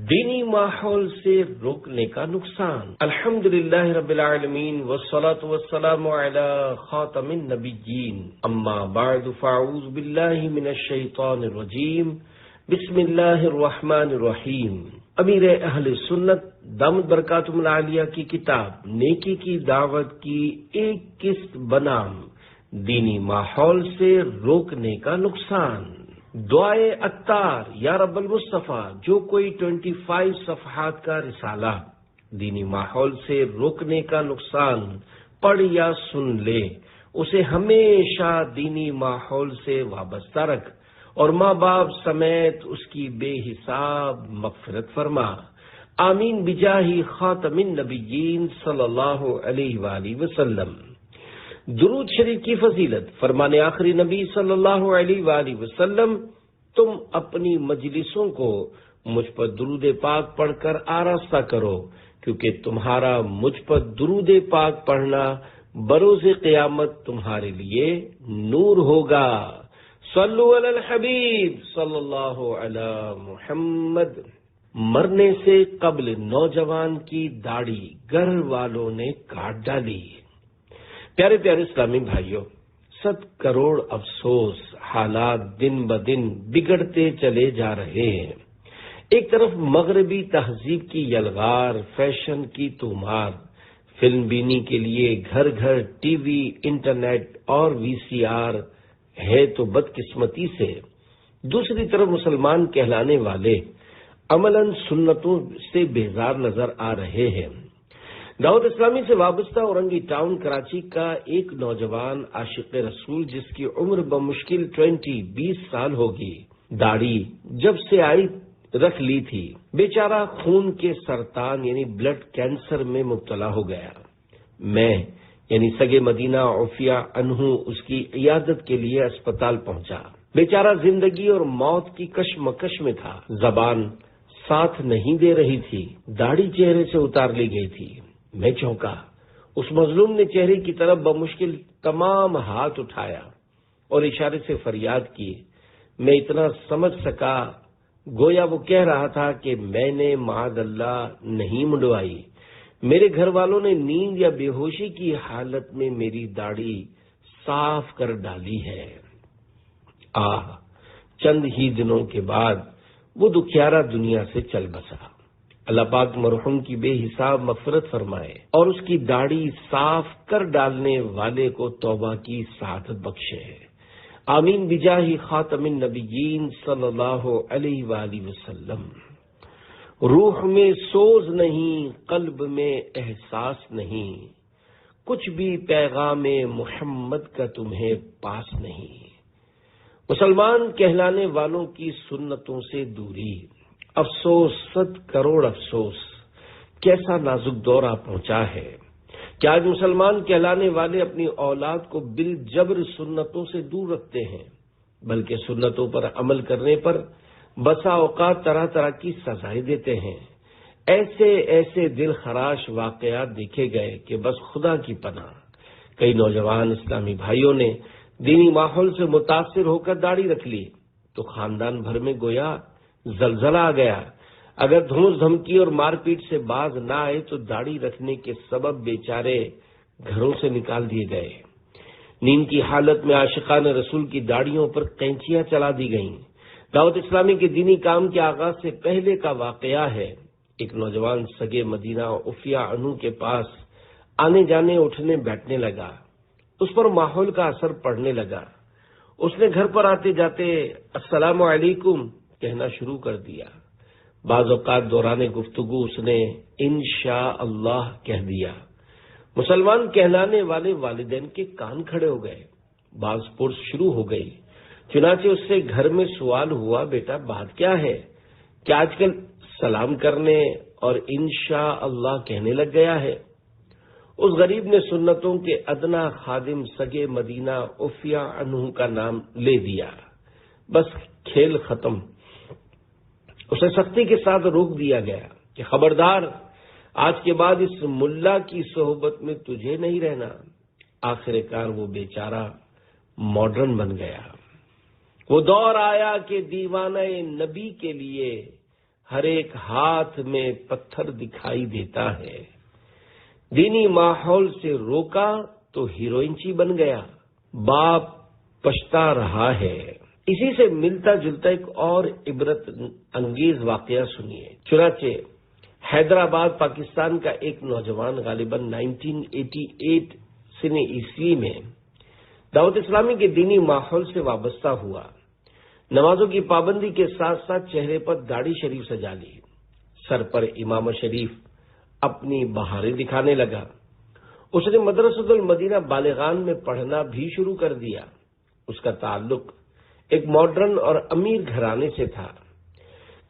دینی ماحول سے روکنے کا نقصان۔ الحمدللہ رب العالمین والصلاة والسلام علی خاتم النبیین، اما بعد فاعوذ باللہ من الشیطان الرجیم، بسم اللہ الرحمن الرحیم۔ امیر اہل سنت دامت برکاتہم العالیہ کی کتاب نیکی کی دعوت کی ایک قسط بنام دینی ماحول سے روکنے کا نقصان۔ دعائے اتار یا رب المصطفیٰ، جو کوئی 25 صفحات کا رسالہ دینی ماحول سے روکنے کا نقصان پڑھ یا سن لے، اسے ہمیشہ دینی ماحول سے وابستہ رکھ اور ماں باپ سمیت اس کی بے حساب مغفرت فرما، آمین بجاہ خاتم النبیین صلی اللہ علیہ وآلہ وسلم۔ درود شریف کی فضیلت، فرمان آخری نبی صلی اللہ علیہ وآلہ وسلم، تم اپنی مجلسوں کو مجھ پر درود پاک پڑھ کر آراستہ کرو، کیونکہ تمہارا مجھ پر درود پاک پڑھنا بروز قیامت تمہارے لیے نور ہوگا۔ صلو علی الحبیب صلی اللہ علی محمد۔ مرنے سے قبل نوجوان کی داڑھی گھر والوں نے کاٹ ڈالی۔ پیارے پیارے اسلامی بھائیوں، 100 کروڑ افسوس، حالات دن بدن بگڑتے چلے جا رہے ہیں۔ ایک طرف مغربی تہذیب کی یلغار، فیشن کی تومار، فلم بینی کے لیے گھر گھر ٹی وی، انٹرنیٹ اور VCR ہے تو بدقسمتی سے، دوسری طرف مسلمان کہلانے والے عملاً سنتوں سے بیزار نظر آ رہے ہیں۔ دعوت اسلامی سے وابستہ اورنگی ٹاؤن کراچی کا ایک نوجوان عاشق رسول، جس کی عمر بمشکل 20 سال ہوگی، داڑھی جب سے آئی رکھ لی تھی، بیچارہ خون کے سرطان یعنی بلڈ کینسر میں مبتلا ہو گیا۔ میں یعنی سگے مدینہ عفیہ انہوں اس کی عیادت کے لیے اسپتال پہنچا۔ بیچارہ زندگی اور موت کی کشمکش میں تھا، زبان ساتھ نہیں دے رہی تھی، داڑھی چہرے سے اتار لی گئی تھی۔ میں چونکا۔ اس مظلوم نے چہرے کی طرف بمشکل تمام ہاتھ اٹھایا اور اشارے سے فریاد کی۔ میں اتنا سمجھ سکا، گویا وہ کہہ رہا تھا کہ میں نے معاذ اللہ نہیں منڈوائی، میرے گھر والوں نے نیند یا بے ہوشی کی حالت میں میری داڑھی صاف کر ڈالی ہے۔ چند ہی دنوں کے بعد وہ دکھیارا دنیا سے چل بسا۔ اللہ پاک مرحوم کی بے حساب مغفرت فرمائے اور اس کی داڑھی صاف کر ڈالنے والے کو توبہ کی سعادت بخشے، آمین بجاہ خاتم النبیین صلی اللہ علیہ وآلہ وسلم۔ روح میں سوز نہیں، قلب میں احساس نہیں، کچھ بھی پیغام محمد کا تمہیں پاس نہیں۔ مسلمان کہلانے والوں کی سنتوں سے دوری، افسوس، 100 کروڑ افسوس، کیسا نازک دورہ پہنچا ہے کہ آج مسلمان کہلانے والے اپنی اولاد کو بالجبر سنتوں سے دور رکھتے ہیں، بلکہ سنتوں پر عمل کرنے پر بسا اوقات طرح طرح کی سزائیں دیتے ہیں۔ ایسے ایسے دل خراش واقعات دیکھے گئے کہ بس خدا کی پناہ۔ کئی نوجوان اسلامی بھائیوں نے دینی ماحول سے متاثر ہو کر داڑھی رکھ لی تو خاندان بھر میں گویا زلزلہ آ گیا۔ اگر دھوس دھمکی اور مار پیٹ سے باز نہ آئے تو داڑھی رکھنے کے سبب بیچارے گھروں سے نکال دیے گئے۔ نیند کی حالت میں عاشقان رسول کی داڑھیوں پر قینچیاں چلا دی گئیں۔ دعوت اسلامی کے دینی کام کے آغاز سے پہلے کا واقعہ ہے۔ ایک نوجوان سگے مدینہ عفیہ انہوں کے پاس آنے جانے اٹھنے بیٹھنے لگا، اس پر ماحول کا اثر پڑنے لگا۔ اس نے گھر پر آتے جاتے السلام علیکم کہنا شروع کر دیا۔ بعض اوقات دوران گفتگو اس نے انشاءاللہ کہہ دیا۔ مسلمان کہلانے والے والدین کے کان کھڑے ہو گئے، بعض پرس شروع ہو گئی۔ چنانچہ اس سے گھر میں سوال ہوا، بیٹا بات کیا ہے؟ کیا آج کل سلام کرنے اور انشاءاللہ کہنے لگ گیا ہے؟ اس غریب نے سنتوں کے ادنا خادم سگے مدینہ عفیہ انہوں کا نام لے دیا۔ بس کھیل ختم۔ اسے سختی کے ساتھ روک دیا گیا کہ خبردار، آج کے بعد اس ملا کی صحبت میں تجھے نہیں رہنا۔ آخر کار وہ بیچارہ ماڈرن بن گیا۔ وہ دور آیا کہ دیوانہ نبی کے لیے ہر ایک ہاتھ میں پتھر دکھائی دیتا ہے۔ دینی ماحول سے روکا تو ہیروئنچی بن گیا، باپ پچھتا رہا ہے۔ اسی سے ملتا جلتا ایک اور عبرت انگیز واقعہ سنیے۔ چنانچہ حیدرآباد پاکستان کا ایک نوجوان غالباً 1988 سن عیسوی میں دعوت اسلامی کے دینی ماحول سے وابستہ ہوا۔ نمازوں کی پابندی کے ساتھ ساتھ چہرے پر داڑھی شریف سجا لی، سر پر امامہ شریف اپنی بہاریں دکھانے لگا۔ اس نے مدرسۃ المدینہ بالغان میں پڑھنا بھی شروع کر دیا۔ اس کا تعلق ایک ماڈرن اور امیر گھرانے سے تھا۔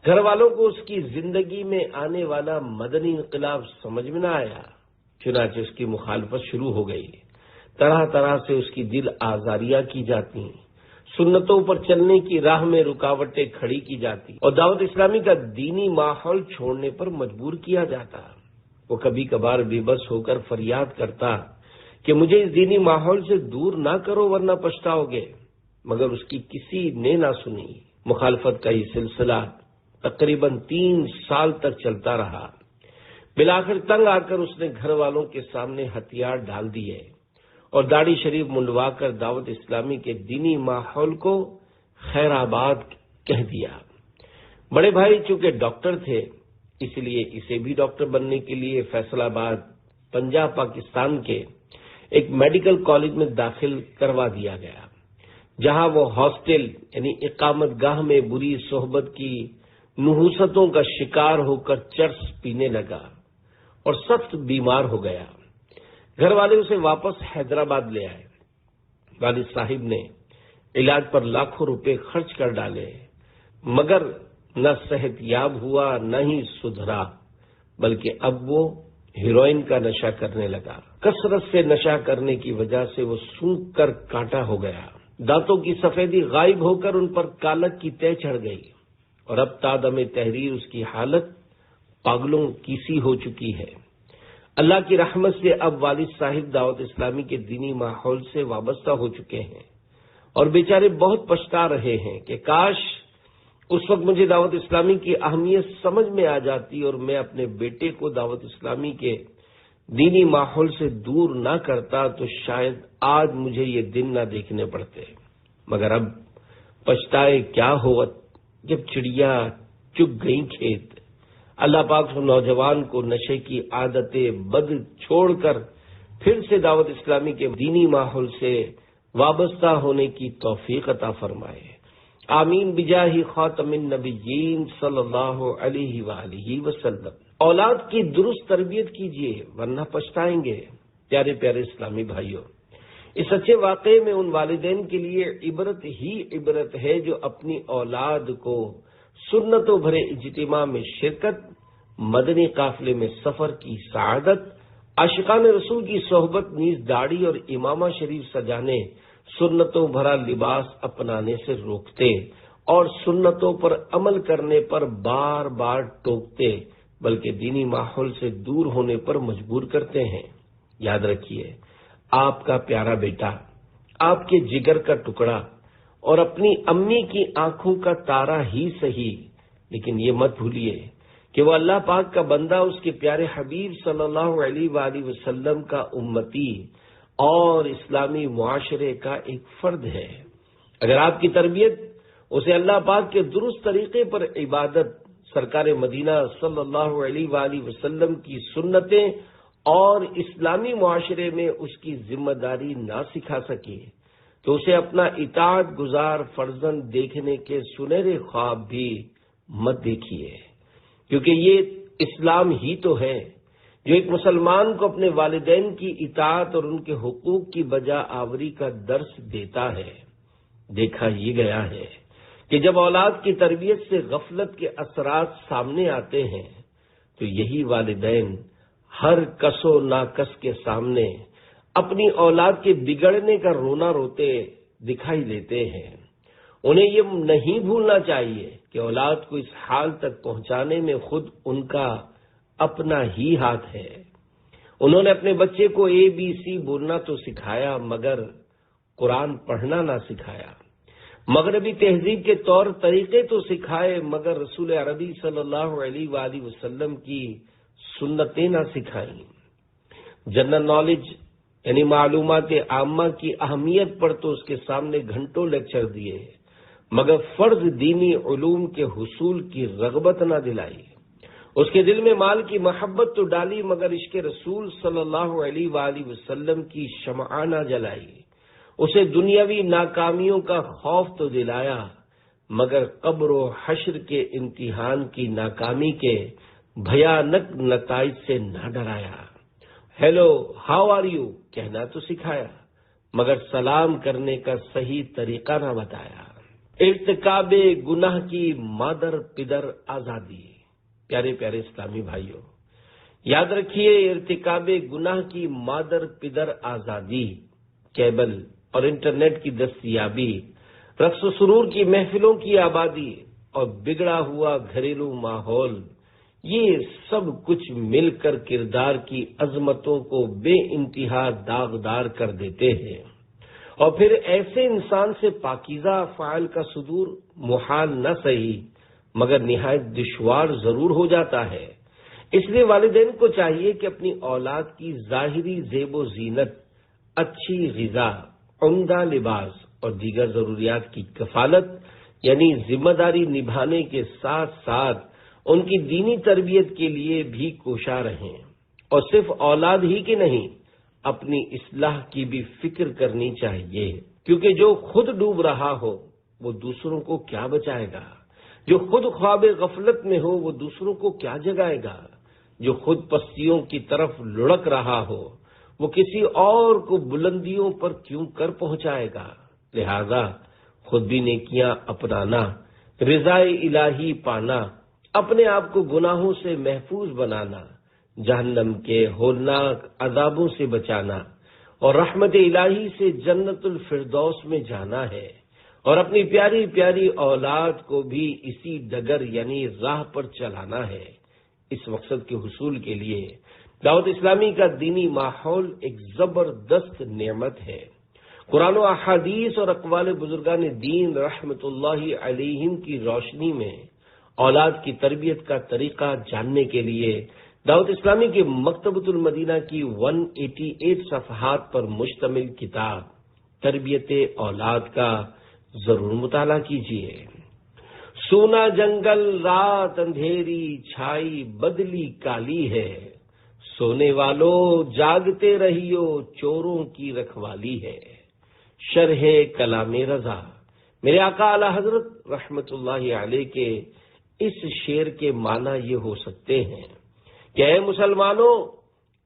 گھر والوں کو اس کی زندگی میں آنے والا مدنی انقلاب سمجھ میں نہ آیا، چنانچہ اس کی مخالفت شروع ہو گئی۔ طرح طرح سے اس کی دل آزاریاں کی جاتی، سنتوں پر چلنے کی راہ میں رکاوٹیں کھڑی کی جاتی اور دعوت اسلامی کا دینی ماحول چھوڑنے پر مجبور کیا جاتا۔ وہ کبھی کبھار بے بس ہو کر فریاد کرتا کہ مجھے اس دینی ماحول سے دور نہ کرو ورنہ پچھتاؤ گے، مگر اس کی کسی نے نہ سنی۔ مخالفت کا یہ سلسلہ تقریباً 3 سال تک چلتا رہا۔ بالآخر تنگ آ کر اس نے گھر والوں کے سامنے ہتھیار ڈال دیے اور داڑھی شریف منڈوا کر دعوت اسلامی کے دینی ماحول کو خیر آباد کہہ دیا۔ بڑے بھائی چونکہ ڈاکٹر تھے، اس لیے اسے بھی ڈاکٹر بننے کے لیے فیصل آباد پنجاب پاکستان کے ایک میڈیکل کالج میں داخل کروا دیا گیا، جہاں وہ ہاسٹل یعنی اقامت گاہ میں بری صحبت کی نحوستوں کا شکار ہو کر چرس پینے لگا اور سخت بیمار ہو گیا۔ گھر والے اسے واپس حیدرآباد لے آئے۔ والد صاحب نے علاج پر لاکھوں روپے خرچ کر ڈالے، مگر نہ صحت یاب ہوا نہ ہی سدھرا، بلکہ اب وہ ہیروئن کا نشہ کرنے لگا۔ کثرت سے نشہ کرنے کی وجہ سے وہ سونکھ کر کانٹا ہو گیا، دانتوں کی سفیدی غائب ہو کر ان پر کالک کی تہ چڑھ گئی، اور اب تادم تحریر اس کی حالت پاگلوں کی سی ہو چکی ہے۔ اللہ کی رحمت سے اب والد صاحب دعوت اسلامی کے دینی ماحول سے وابستہ ہو چکے ہیں اور بیچارے بہت پچھتا رہے ہیں کہ کاش اس وقت مجھے دعوت اسلامی کی اہمیت سمجھ میں آ جاتی اور میں اپنے بیٹے کو دعوت اسلامی کے دینی ماحول سے دور نہ کرتا تو شاید آج مجھے یہ دن نہ دیکھنے پڑتے۔ مگر اب پچھتائے کیا ہوت جب چڑیا چگ گئی کھیت۔ اللہ پاک نوجوان کو نشے کی عادتیں بد چھوڑ کر پھر سے دعوت اسلامی کے دینی ماحول سے وابستہ ہونے کی توفیق عطا فرمائے۔ آمین بجاہ خاتم النبیین صلی اللہ علیہ وآلہ وسلم۔ اولاد کی درست تربیت کیجیے ورنہ پچھتائیں گے۔ پیارے پیارے اسلامی بھائیوں، اس سچے واقعے میں ان والدین کے لیے عبرت ہی عبرت ہے جو اپنی اولاد کو سنتوں بھرے اجتماع میں شرکت، مدنی قافلے میں سفر کی سعادت، عاشقان رسول کی صحبت، نیز داڑھی اور امامہ شریف سجانے، سنتوں بھرا لباس اپنانے سے روکتے اور سنتوں پر عمل کرنے پر بار بار ٹوکتے، بلکہ دینی ماحول سے دور ہونے پر مجبور کرتے ہیں۔ یاد رکھیے، آپ کا پیارا بیٹا، آپ کے جگر کا ٹکڑا اور اپنی امی کی آنکھوں کا تارا ہی صحیح، لیکن یہ مت بھولیے کہ وہ اللہ پاک کا بندہ، اس کے پیارے حبیب صلی اللہ علیہ وآلہ وسلم کا امتی اور اسلامی معاشرے کا ایک فرد ہے۔ اگر آپ کی تربیت اسے اللہ پاک کے درست طریقے پر عبادت، سرکار مدینہ صلی اللہ علیہ وآلہ وسلم کی سنتیں اور اسلامی معاشرے میں اس کی ذمہ داری نہ سکھا سکے تو اسے اپنا اطاعت گزار فرزند دیکھنے کے سنہرے خواب بھی مت دیکھیے، کیونکہ یہ اسلام ہی تو ہے جو ایک مسلمان کو اپنے والدین کی اطاعت اور ان کے حقوق کی بجا آوری کا درس دیتا ہے۔ دیکھا یہ گیا ہے کہ جب اولاد کی تربیت سے غفلت کے اثرات سامنے آتے ہیں تو یہی والدین ہر کس و ناکس کے سامنے اپنی اولاد کے بگڑنے کا رونا روتے دکھائی دیتے ہیں۔ انہیں یہ نہیں بھولنا چاہیے کہ اولاد کو اس حال تک پہنچانے میں خود ان کا اپنا ہی ہاتھ ہے۔ انہوں نے اپنے بچے کو ABC بولنا تو سکھایا، مگر قرآن پڑھنا نہ سکھایا۔ مغربی تہذیب کے طور طریقے تو سکھائے مگر رسول عربی صلی اللہ علیہ وآلہ وسلم کی سنتیں نہ سکھائیں۔ جنرل نالج یعنی معلومات عامہ کی اہمیت پر تو اس کے سامنے گھنٹوں لیکچر دیے مگر فرض دینی علوم کے حصول کی رغبت نہ دلائی۔ اس کے دل میں مال کی محبت تو ڈالی مگر عشق رسول صلی اللہ علیہ وآلہ وسلم کی شمع نہ جلائی۔ اسے دنیاوی ناکامیوں کا خوف تو دلایا مگر قبر و حشر کے امتحان کی ناکامی کے بھیانک نتائج سے نہ ڈرایا۔ ہیلو ہاؤ آر یو کہنا تو سکھایا مگر سلام کرنے کا صحیح طریقہ نہ بتایا۔ ارتکاب گناہ کی مادر پدر آزادی۔ پیارے پیارے اسلامی بھائیوں، یاد رکھیے، ارتکاب گناہ کی مادر پدر آزادی، کیبل اور انٹرنیٹ کی دستیابی، رقص و سرور کی محفلوں کی آبادی اور بگڑا ہوا گھریلو ماحول، یہ سب کچھ مل کر کردار کی عظمتوں کو بے انتہا داغدار کر دیتے ہیں، اور پھر ایسے انسان سے پاکیزہ افعال کا صدور محال نہ صحیح مگر نہایت دشوار ضرور ہو جاتا ہے۔ اس لیے والدین کو چاہیے کہ اپنی اولاد کی ظاہری زیب و زینت، اچھی غذا، عمدہ لباس اور دیگر ضروریات کی کفالت یعنی ذمہ داری نبھانے کے ساتھ ساتھ ان کی دینی تربیت کے لیے بھی کوشاں رہیں، اور صرف اولاد ہی کی نہیں، اپنی اصلاح کی بھی فکر کرنی چاہیے، کیونکہ جو خود ڈوب رہا ہو وہ دوسروں کو کیا بچائے گا؟ جو خود خواب غفلت میں ہو وہ دوسروں کو کیا جگائے گا؟ جو خود پستیوں کی طرف لڑک رہا ہو وہ کسی اور کو بلندیوں پر کیوں کر پہنچائے گا؟ لہذا خود بھی نیکیاں اپنانا، رضا الہی پانا، اپنے آپ کو گناہوں سے محفوظ بنانا، جہنم کے ہولناک عذابوں سے بچانا اور رحمت الہی سے جنت الفردوس میں جانا ہے، اور اپنی پیاری پیاری اولاد کو بھی اسی ڈگر یعنی راہ پر چلانا ہے۔ اس مقصد کے حصول کے لیے دعوت اسلامی کا دینی ماحول ایک زبردست نعمت ہے۔ قرآن و احادیث اور اقوال بزرگان دین رحمت اللہ علیہم کی روشنی میں اولاد کی تربیت کا طریقہ جاننے کے لیے دعوت اسلامی کی مکتبۃ المدینہ کی 188 صفحات پر مشتمل کتاب تربیت اولاد کا ضرور مطالعہ کیجیے۔ سونا جنگل رات اندھیری چھائی بدلی کالی ہے، سونے والوں جاگتے رہیو چوروں کی رکھوالی ہے۔ شرح کلام رضا، میرے آقا اعلی حضرت رحمت اللہ علیہ کے اس شعر کے معنی یہ ہو سکتے ہیں کہ اے مسلمانوں،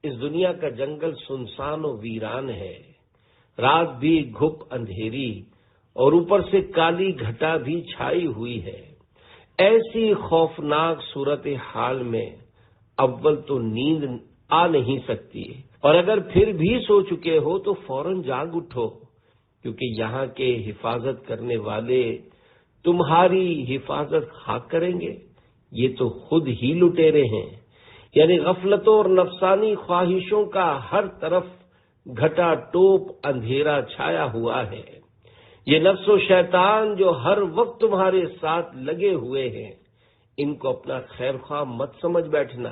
اس دنیا کا جنگل سنسان و ویران ہے، رات بھی گھپ اندھیری اور اوپر سے کالی گھٹا بھی چھائی ہوئی ہے۔ ایسی خوفناک صورتحال میں اول تو نیند آ نہیں سکتی، اور اگر پھر بھی سو چکے ہو تو فوراً جاگ اٹھو، کیونکہ یہاں کے حفاظت کرنے والے تمہاری حفاظت خاک کریں گے، یہ تو خود ہی لٹیرے ہیں۔ یعنی غفلتوں اور نفسانی خواہشوں کا ہر طرف گھٹا ٹوپ اندھیرا چھایا ہوا ہے۔ یہ نفس و شیطان جو ہر وقت تمہارے ساتھ لگے ہوئے ہیں، ان کو اپنا خیر خواہ مت سمجھ بیٹھنا،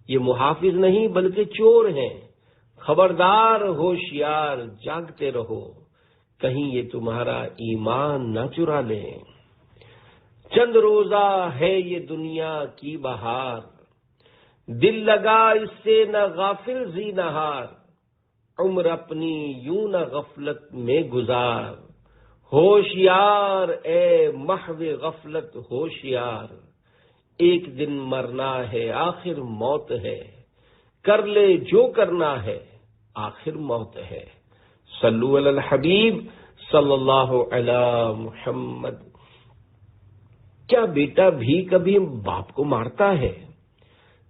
یہ محافظ نہیں بلکہ چور ہیں۔ خبردار، ہوشیار، جاگتے رہو، کہیں یہ تمہارا ایمان نہ چرا لیں۔ چند روزہ ہے یہ دنیا کی بہار، دل لگا اس سے نہ غافل زی نہار، عمر اپنی یوں نہ غفلت میں گزار، ہوشیار اے محو غفلت ہوشیار، ایک دن مرنا ہے آخر موت ہے، کر لے جو کرنا ہے آخر موت ہے۔ صلو علی الحبیب صلی اللہ علی محمد۔ کیا بیٹا بھی کبھی باپ کو مارتا ہے؟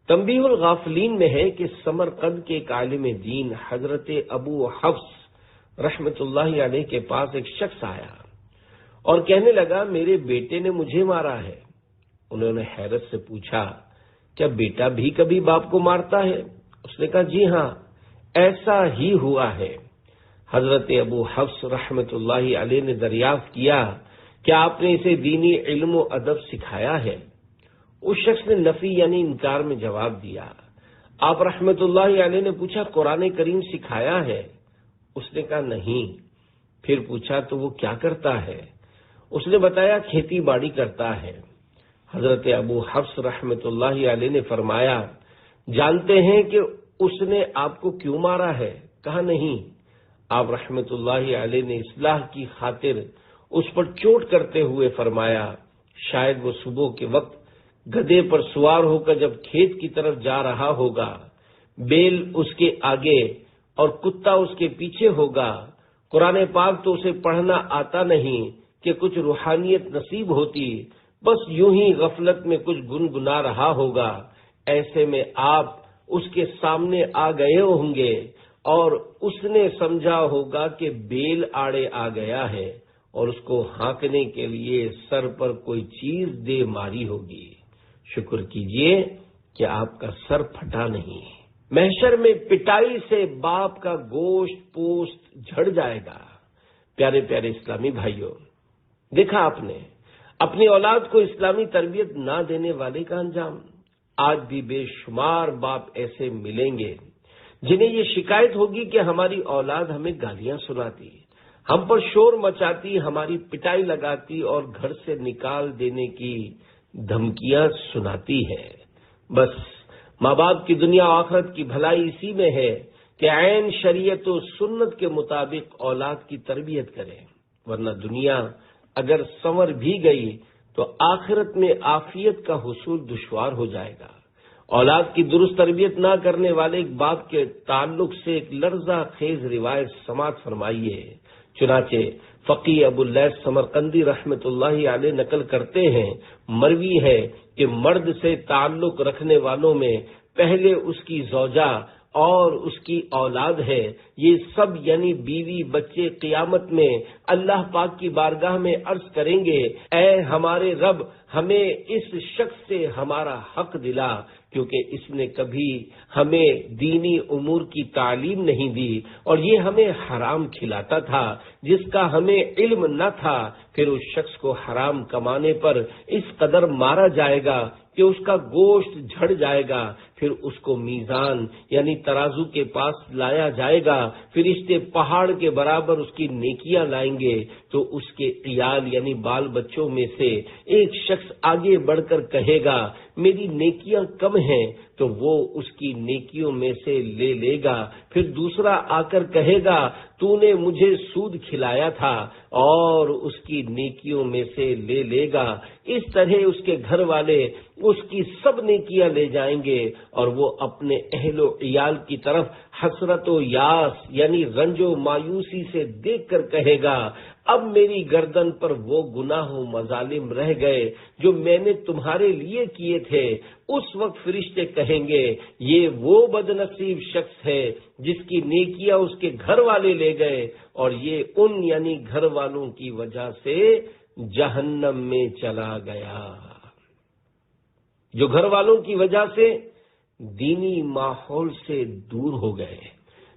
تنبیہ الغافلین میں ہے کہ سمرقند کے ایک عالم دین حضرت ابو حفص رحمت اللہ علیہ کے پاس ایک شخص آیا اور کہنے لگا میرے بیٹے نے مجھے مارا ہے۔ انہوں نے حیرت سے پوچھا کیا بیٹا بھی کبھی باپ کو مارتا ہے؟ اس نے کہا جی ہاں، ایسا ہی ہوا ہے۔ حضرت ابو حفص رحمت اللہ علیہ نے دریافت کیا کیا آپ نے اسے دینی علم و ادب سکھایا ہے؟ اس شخص نے نفی یعنی انکار میں جواب دیا۔ آپ رحمت اللہ علیہ نے پوچھا قرآن کریم سکھایا ہے؟ اس نے کہا نہیں۔ پھر پوچھا تو وہ کیا کرتا ہے؟ اس نے بتایا کھیتی باڑی کرتا ہے۔ حضرت ابو حفص رحمت اللہ علیہ نے فرمایا جانتے ہیں کہ اس نے آپ کو کیوں مارا ہے؟ کہا نہیں۔ آپ رحمت اللہ علیہ نے اصلاح کی خاطر اس پر چوٹ کرتے ہوئے فرمایا شاید وہ صبح کے وقت گدھے پر سوار ہو کر جب کھیت کی طرف جا رہا ہوگا، بیل اس کے آگے اور کتا اس کے پیچھے ہوگا، قرآن پاک تو اسے پڑھنا آتا نہیں کہ کچھ روحانیت نصیب ہوتی، بس یوں ہی غفلت میں کچھ گنگنا رہا ہوگا، ایسے میں آپ اس کے سامنے آ گئے ہوں گے اور اس نے سمجھا ہوگا کہ بیل آڑے آ گیا ہے اور اس کو ہانکنے کے لیے سر پر کوئی چیز دے ماری ہوگی۔ شکر کیجئے کہ آپ کا سر پھٹا نہیں۔ محشر میں پٹائی سے باپ کا گوشت پوست جھڑ جائے گا۔ پیارے پیارے اسلامی بھائیوں، دیکھا آپ نے اپنی اولاد کو اسلامی تربیت نہ دینے والے کا انجام۔ آج بھی بے شمار باپ ایسے ملیں گے جنہیں یہ شکایت ہوگی کہ ہماری اولاد ہمیں گالیاں سناتی، ہم پر شور مچاتی، ہماری پٹائی لگاتی اور گھر سے نکال دینے کی دھمکیاں سناتی ہے۔ بس ماں باپ کی دنیا و آخرت کی بھلائی اسی میں ہے کہ عین شریعت و سنت کے مطابق اولاد کی تربیت کریں، ورنہ دنیا اگر سنور بھی گئی تو آخرت میں عافیت کا حصول دشوار ہو جائے گا۔ اولاد کی درست تربیت نہ کرنے والے ایک باپ کے تعلق سے ایک لرزہ خیز روایت سماعت فرمائیے۔ چنانچہ فقی ابو اللیث سمرقندی رحمت اللہ علیہ نقل کرتے ہیں، مروی ہے کہ مرد سے تعلق رکھنے والوں میں پہلے اس کی زوجہ اور اس کی اولاد ہے، یہ سب یعنی بیوی بچے قیامت میں اللہ پاک کی بارگاہ میں عرض کریں گے اے ہمارے رب ہمیں اس شخص سے ہمارا حق دلا، کیونکہ اس نے کبھی ہمیں دینی امور کی تعلیم نہیں دی اور یہ ہمیں حرام کھلاتا تھا جس کا ہمیں علم نہ تھا۔ پھر اس شخص کو حرام کمانے پر اس قدر مارا جائے گا کہ اس کا گوشت جھڑ جائے گا، پھر اس کو میزان یعنی ترازو کے پاس لایا جائے گا، فرشتے پہاڑ کے برابر اس کی نیکیاں لائیں گے، تو اس کے عیال یعنی بال بچوں میں سے ایک شخص آگے بڑھ کر کہے گا میری نیکیاں کم ہیں، تو وہ اس کی نیکیوں میں سے لے لے گا، پھر دوسرا آ کر کہے گا تو نے مجھے سود کھلایا تھا اور اس کی نیکیوں میں سے لے لے گا۔ اس طرح اس کے گھر والے اس کی سب نیکیاں لے جائیں گے اور وہ اپنے اہل و عیال کی طرف حسرت و یاس یعنی رنج و مایوسی سے دیکھ کر کہے گا اب میری گردن پر وہ گناہ و مظالم رہ گئے جو میں نے تمہارے لیے کیے تھے۔ اس وقت فرشتے کہیں گے یہ وہ بد نصیب شخص ہے جس کی نیکیاں اس کے گھر والے لے گئے اور یہ ان یعنی گھر والوں کی وجہ سے جہنم میں چلا گیا، جو گھر والوں کی وجہ سے دینی ماحول سے دور ہو گئے۔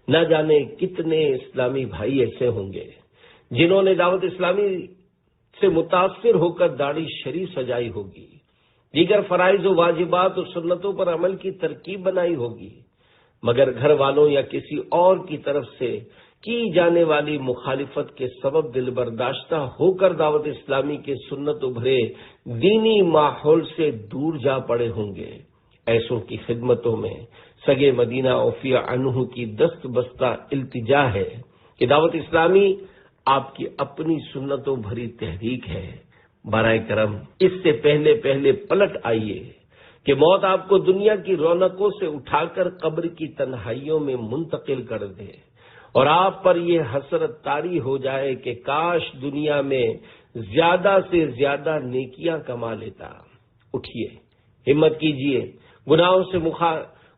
نہ جانے کتنے اسلامی بھائی ایسے ہوں گے جنہوں نے دعوت اسلامی سے متاثر ہو کر داڑھی شریف سجائی ہوگی، دیگر فرائض و واجبات و سنتوں پر عمل کی ترکیب بنائی ہوگی، مگر گھر والوں یا کسی اور کی طرف سے کی جانے والی مخالفت کے سبب دل برداشتہ ہو کر دعوت اسلامی کے سنت و بھرے دینی ماحول سے دور جا پڑے ہوں گے۔ ایسوں کی خدمتوں میں سگے مدینہ اوفیہ عنہ کی دست بستہ التجا ہے کہ دعوت اسلامی آپ کی اپنی سنتوں بھری تحریک ہے، برائے کرم اس سے پہلے پلٹ آئیے کہ موت آپ کو دنیا کی رونقوں سے اٹھا کر قبر کی تنہائیوں میں منتقل کر دے اور آپ پر یہ حسرت طاری ہو جائے کہ کاش دنیا میں زیادہ سے زیادہ نیکیاں کما لیتا۔ اٹھیے، ہمت کیجیے،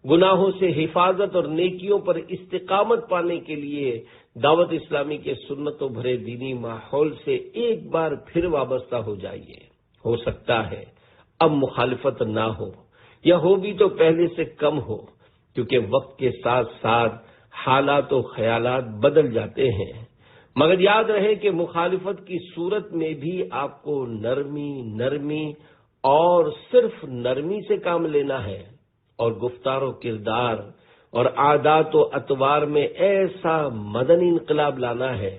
گناہوں سے حفاظت اور نیکیوں پر استقامت پانے کے لیے دعوت اسلامی کے سنتوں بھرے دینی ماحول سے ایک بار پھر وابستہ ہو جائیے۔ ہو سکتا ہے اب مخالفت نہ ہو یا ہو بھی تو پہلے سے کم ہو، کیونکہ وقت کے ساتھ ساتھ حالات و خیالات بدل جاتے ہیں۔ مگر یاد رہے کہ مخالفت کی صورت میں بھی آپ کو نرمی اور صرف نرمی سے کام لینا ہے، اور گفتار و کردار اور عادات و اطوار میں ایسا مدنی انقلاب لانا ہے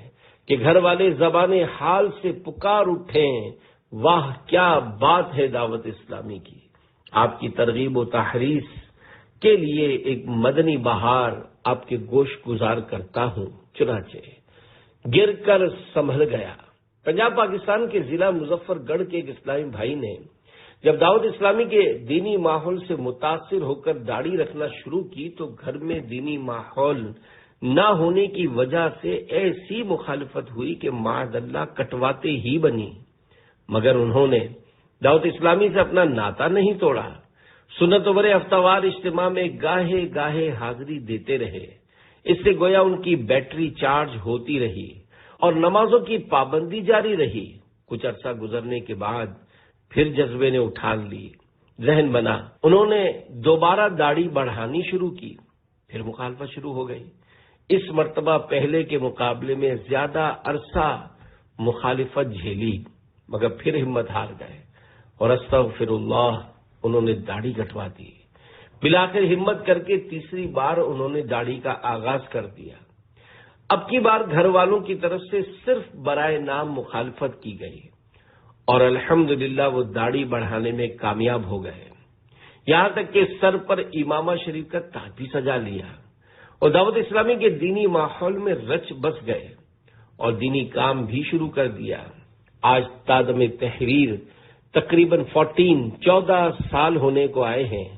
کہ گھر والے زبان حال سے پکار اٹھیں، واہ کیا بات ہے دعوت اسلامی کی۔ آپ کی ترغیب و تحریض کے لیے ایک مدنی بہار آپ کے گوش گزار کرتا ہوں۔ چنانچہ گر کر سنبھل گیا۔ پنجاب پاکستان کے ضلع مظفر گڑھ کے ایک اسلامی بھائی نے جب دعوت اسلامی کے دینی ماحول سے متاثر ہو کر داڑھی رکھنا شروع کی تو گھر میں دینی ماحول نہ ہونے کی وجہ سے ایسی مخالفت ہوئی کہ معاذ اللہ کٹواتے ہی بنی، مگر انہوں نے دعوت اسلامی سے اپنا ناتا نہیں توڑا۔ سنت و ہفتہ وار اجتماع میں گاہے گاہے حاضری دیتے رہے، اس سے گویا ان کی بیٹری چارج ہوتی رہی اور نمازوں کی پابندی جاری رہی۔ کچھ عرصہ گزرنے کے بعد پھر جذبے نے اٹھان لی، ذہن بنا، انہوں نے دوبارہ داڑھی بڑھانی شروع کی، پھر مخالفت شروع ہو گئی۔ اس مرتبہ پہلے کے مقابلے میں زیادہ عرصہ مخالفت جھیلی، مگر پھر ہمت ہار گئے اور استغفر اللہ انہوں نے داڑھی کٹوا دی۔ بلاخر ہمت کر کے تیسری بار انہوں نے داڑھی کا آغاز کر دیا۔ اب کی بار گھر والوں کی طرف سے صرف برائے نام مخالفت کی گئی اور الحمدللہ وہ داڑھی بڑھانے میں کامیاب ہو گئے، یہاں تک کہ سر پر امامہ شریف کا تاج بھی سجا لیا اور دعوت اسلامی کے دینی ماحول میں رچ بس گئے اور دینی کام بھی شروع کر دیا۔ آج تادم تحریر تقریباً 14 سال ہونے کو آئے ہیں۔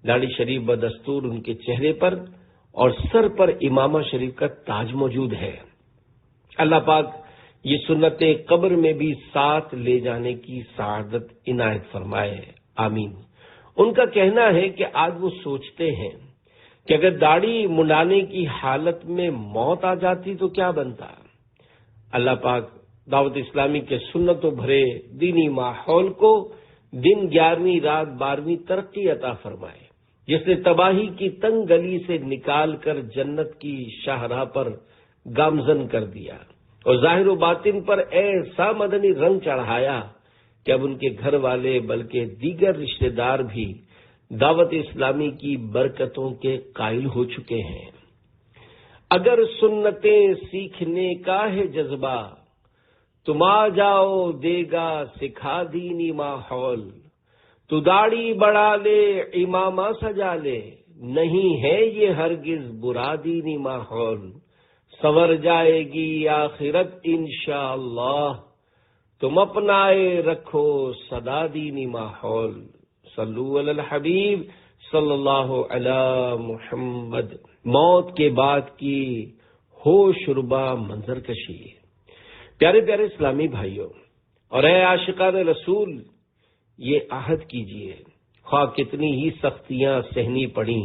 داڑھی شریف بدستور ان کے چہرے پر اور سر پر امامہ شریف کا تاج موجود ہے۔ اللہ پاک یہ سنت قبر میں بھی ساتھ لے جانے کی سعادت عنایت فرمائے، آمین۔ ان کا کہنا ہے کہ آج وہ سوچتے ہیں کہ اگر داڑھی منڈانے کی حالت میں موت آ جاتی تو کیا بنتا۔ اللہ پاک دعوت اسلامی کے سنتوں بھرے دینی ماحول کو دن 11ویں رات 12ویں ترقی عطا فرمائے، جس نے تباہی کی تنگ گلی سے نکال کر جنت کی شاہراہ پر گامزن کر دیا اور ظاہر و باطن پر ایسا مدنی رنگ چڑھایا کہ اب ان کے گھر والے بلکہ دیگر رشتہ دار بھی دعوت اسلامی کی برکتوں کے قائل ہو چکے ہیں۔ اگر سنتیں سیکھنے کا ہے جذبہ تم آ جاؤ دے گا سکھا دینی ماحول، تو داڑھی بڑھا لے امامہ سجا لے، نہیں ہے یہ ہرگز برا دینی ماحول، سنور جائے گی آخرت انشاءاللہ، تم اپنائے رکھو سدا دینی ماحول۔ صلو علی الحبیب صلی اللہ علی محمد۔ موت کے بعد کی ہوش ربا منظر کشی۔ پیارے پیارے اسلامی بھائیوں اور اے عاشقان رسول، یہ عہد کیجئے خواہ کتنی ہی سختیاں سہنی پڑیں،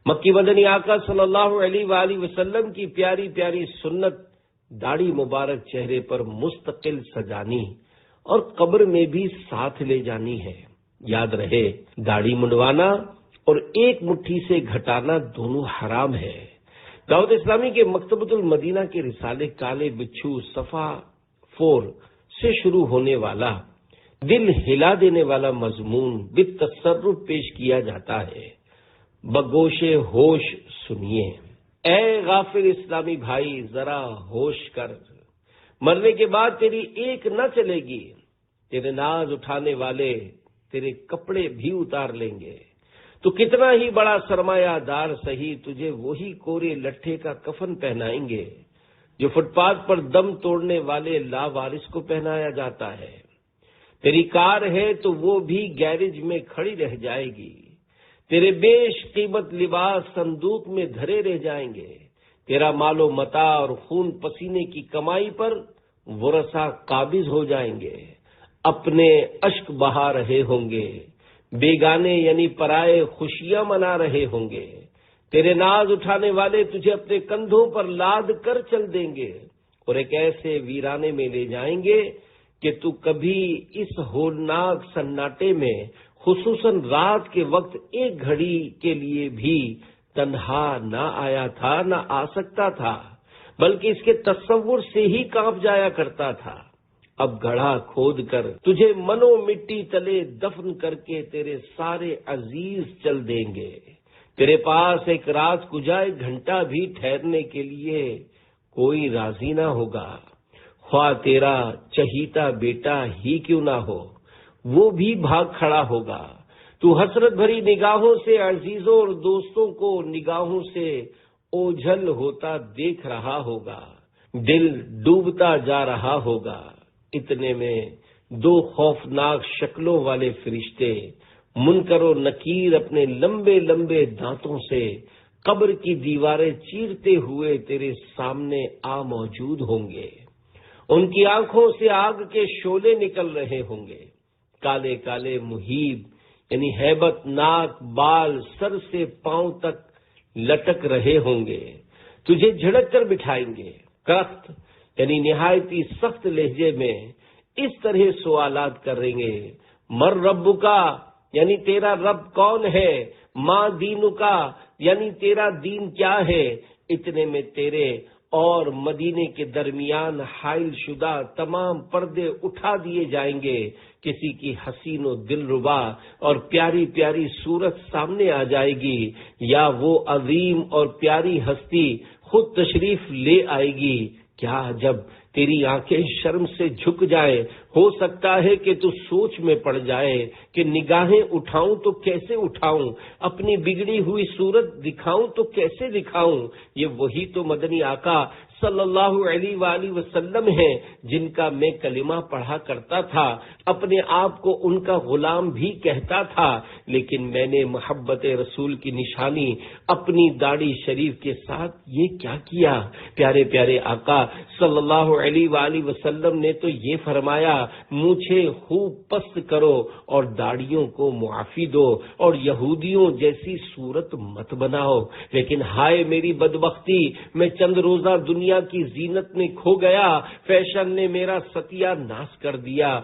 مکی مدنی آقا صلی اللہ علیہ وآلہ وسلم کی پیاری پیاری سنت داڑھی مبارک چہرے پر مستقل سجانی اور قبر میں بھی ساتھ لے جانی ہے۔ یاد رہے داڑھی منڈوانا اور ایک مٹھی سے گھٹانا دونوں حرام ہے۔ دعوت اسلامی کے مکتبۃ المدینہ کے رسالے کالے بچھو صفحہ 4 سے شروع ہونے والا دل ہلا دینے والا مضمون بالتصرف پیش کیا جاتا ہے۔ بگوش ہوش سنیے۔ اے غافل اسلامی بھائی ذرا ہوش کر، مرنے کے بعد تیری ایک نہ چلے گی، تیرے ناز اٹھانے والے تیرے کپڑے بھی اتار لیں گے، تو کتنا ہی بڑا سرمایہ دار سہی تجھے وہی کورے لٹھے کا کفن پہنائیں گے جو فٹ پاتھ پر دم توڑنے والے لاوارث کو پہنایا جاتا ہے۔ تیری کار ہے تو وہ بھی گیرج میں کھڑی رہ جائے گی، تیرے بیش قیمت لباس صندوق میں دھرے رہ جائیں گے، تیرا مال و متاع اور خون پسینے کی کمائی پر ورثہ قابض ہو جائیں گے، اپنے اشک بہا رہے ہوں گے، بیگانے یعنی پرائے خوشیاں منا رہے ہوں گے، تیرے ناز اٹھانے والے تجھے اپنے کندھوں پر لاد کر چل دیں گے اور ایک ایسے ویرانے میں لے جائیں گے کہ تو کبھی اس ہولناک سناٹے میں خصوصاً رات کے وقت ایک گھڑی کے لیے بھی تنہا نہ آیا تھا، نہ آ سکتا تھا، بلکہ اس کے تصور سے ہی کانپ جایا کرتا تھا۔ اب گڑھا کھود کر تجھے منو مٹی تلے دفن کر کے تیرے سارے عزیز چل دیں گے۔ تیرے پاس ایک رات کجائے گھنٹہ بھی ٹھہرنے کے لیے کوئی راضی نہ ہوگا، خواہ تیرا چہیتا بیٹا ہی کیوں نہ ہو، وہ بھی بھاگ کھڑا ہوگا۔ تو حسرت بھری نگاہوں سے عزیزوں اور دوستوں کو نگاہوں سے اوجھل ہوتا دیکھ رہا ہوگا، دل ڈوبتا جا رہا ہوگا۔ اتنے میں دو خوفناک شکلوں والے فرشتے منکر و نکیر اپنے لمبے لمبے دانتوں سے قبر کی دیواریں چیرتے ہوئے تیرے سامنے آ موجود ہوں گے۔ ان کی آنکھوں سے آگ کے شعلے نکل رہے ہوں گے، کالے کالے محیب یعنی ہیبت ناک بال سر سے پاؤں تک لٹک رہے ہوں گے، تجھے جھڑک کر بٹھائیں گے۔ کرخت یعنی نہایتی سخت لہجے میں اس طرح سوالات کریں گے، مر رب کا یعنی تیرا رب کون ہے، ماں دین کا یعنی تیرا دین کیا ہے۔ اتنے میں تیرے اور مدینے کے درمیان حائل شدہ تمام پردے اٹھا دیے جائیں گے، کسی کی حسین و دلربا اور پیاری پیاری صورت سامنے آ جائے گی، یا وہ عظیم اور پیاری ہستی خود تشریف لے آئے گی۔ کیا جب تیری آنکھیں شرم سے جھک جائیں، ہو سکتا ہے کہ تو سوچ میں پڑ جائے کہ نگاہیں اٹھاؤں تو کیسے اٹھاؤں، اپنی بگڑی ہوئی صورت دکھاؤں تو کیسے دکھاؤں۔ یہ وہی تو مدنی آقا صلی اللہ علیہ وآلہ وسلم ہیں جن کا میں کلمہ پڑھا کرتا تھا، اپنے آپ کو ان کا غلام بھی کہتا تھا، لیکن میں نے محبت رسول کی نشانی اپنی داڑھی شریف کے ساتھ یہ کیا کیا۔ پیارے پیارے آقا صلی اللہ علیہ وآلہ وسلم نے تو یہ فرمایا، مجھے خوب پست کرو اور داڑھیوں کو معافی دو اور یہودیوں جیسی صورت مت بناؤ۔ لیکن ہائے میری بدبختی، میں چند روزہ دنیا کی زینت میں کھو گیا، فیشن نے میرا ستیہ ناش کر دیا۔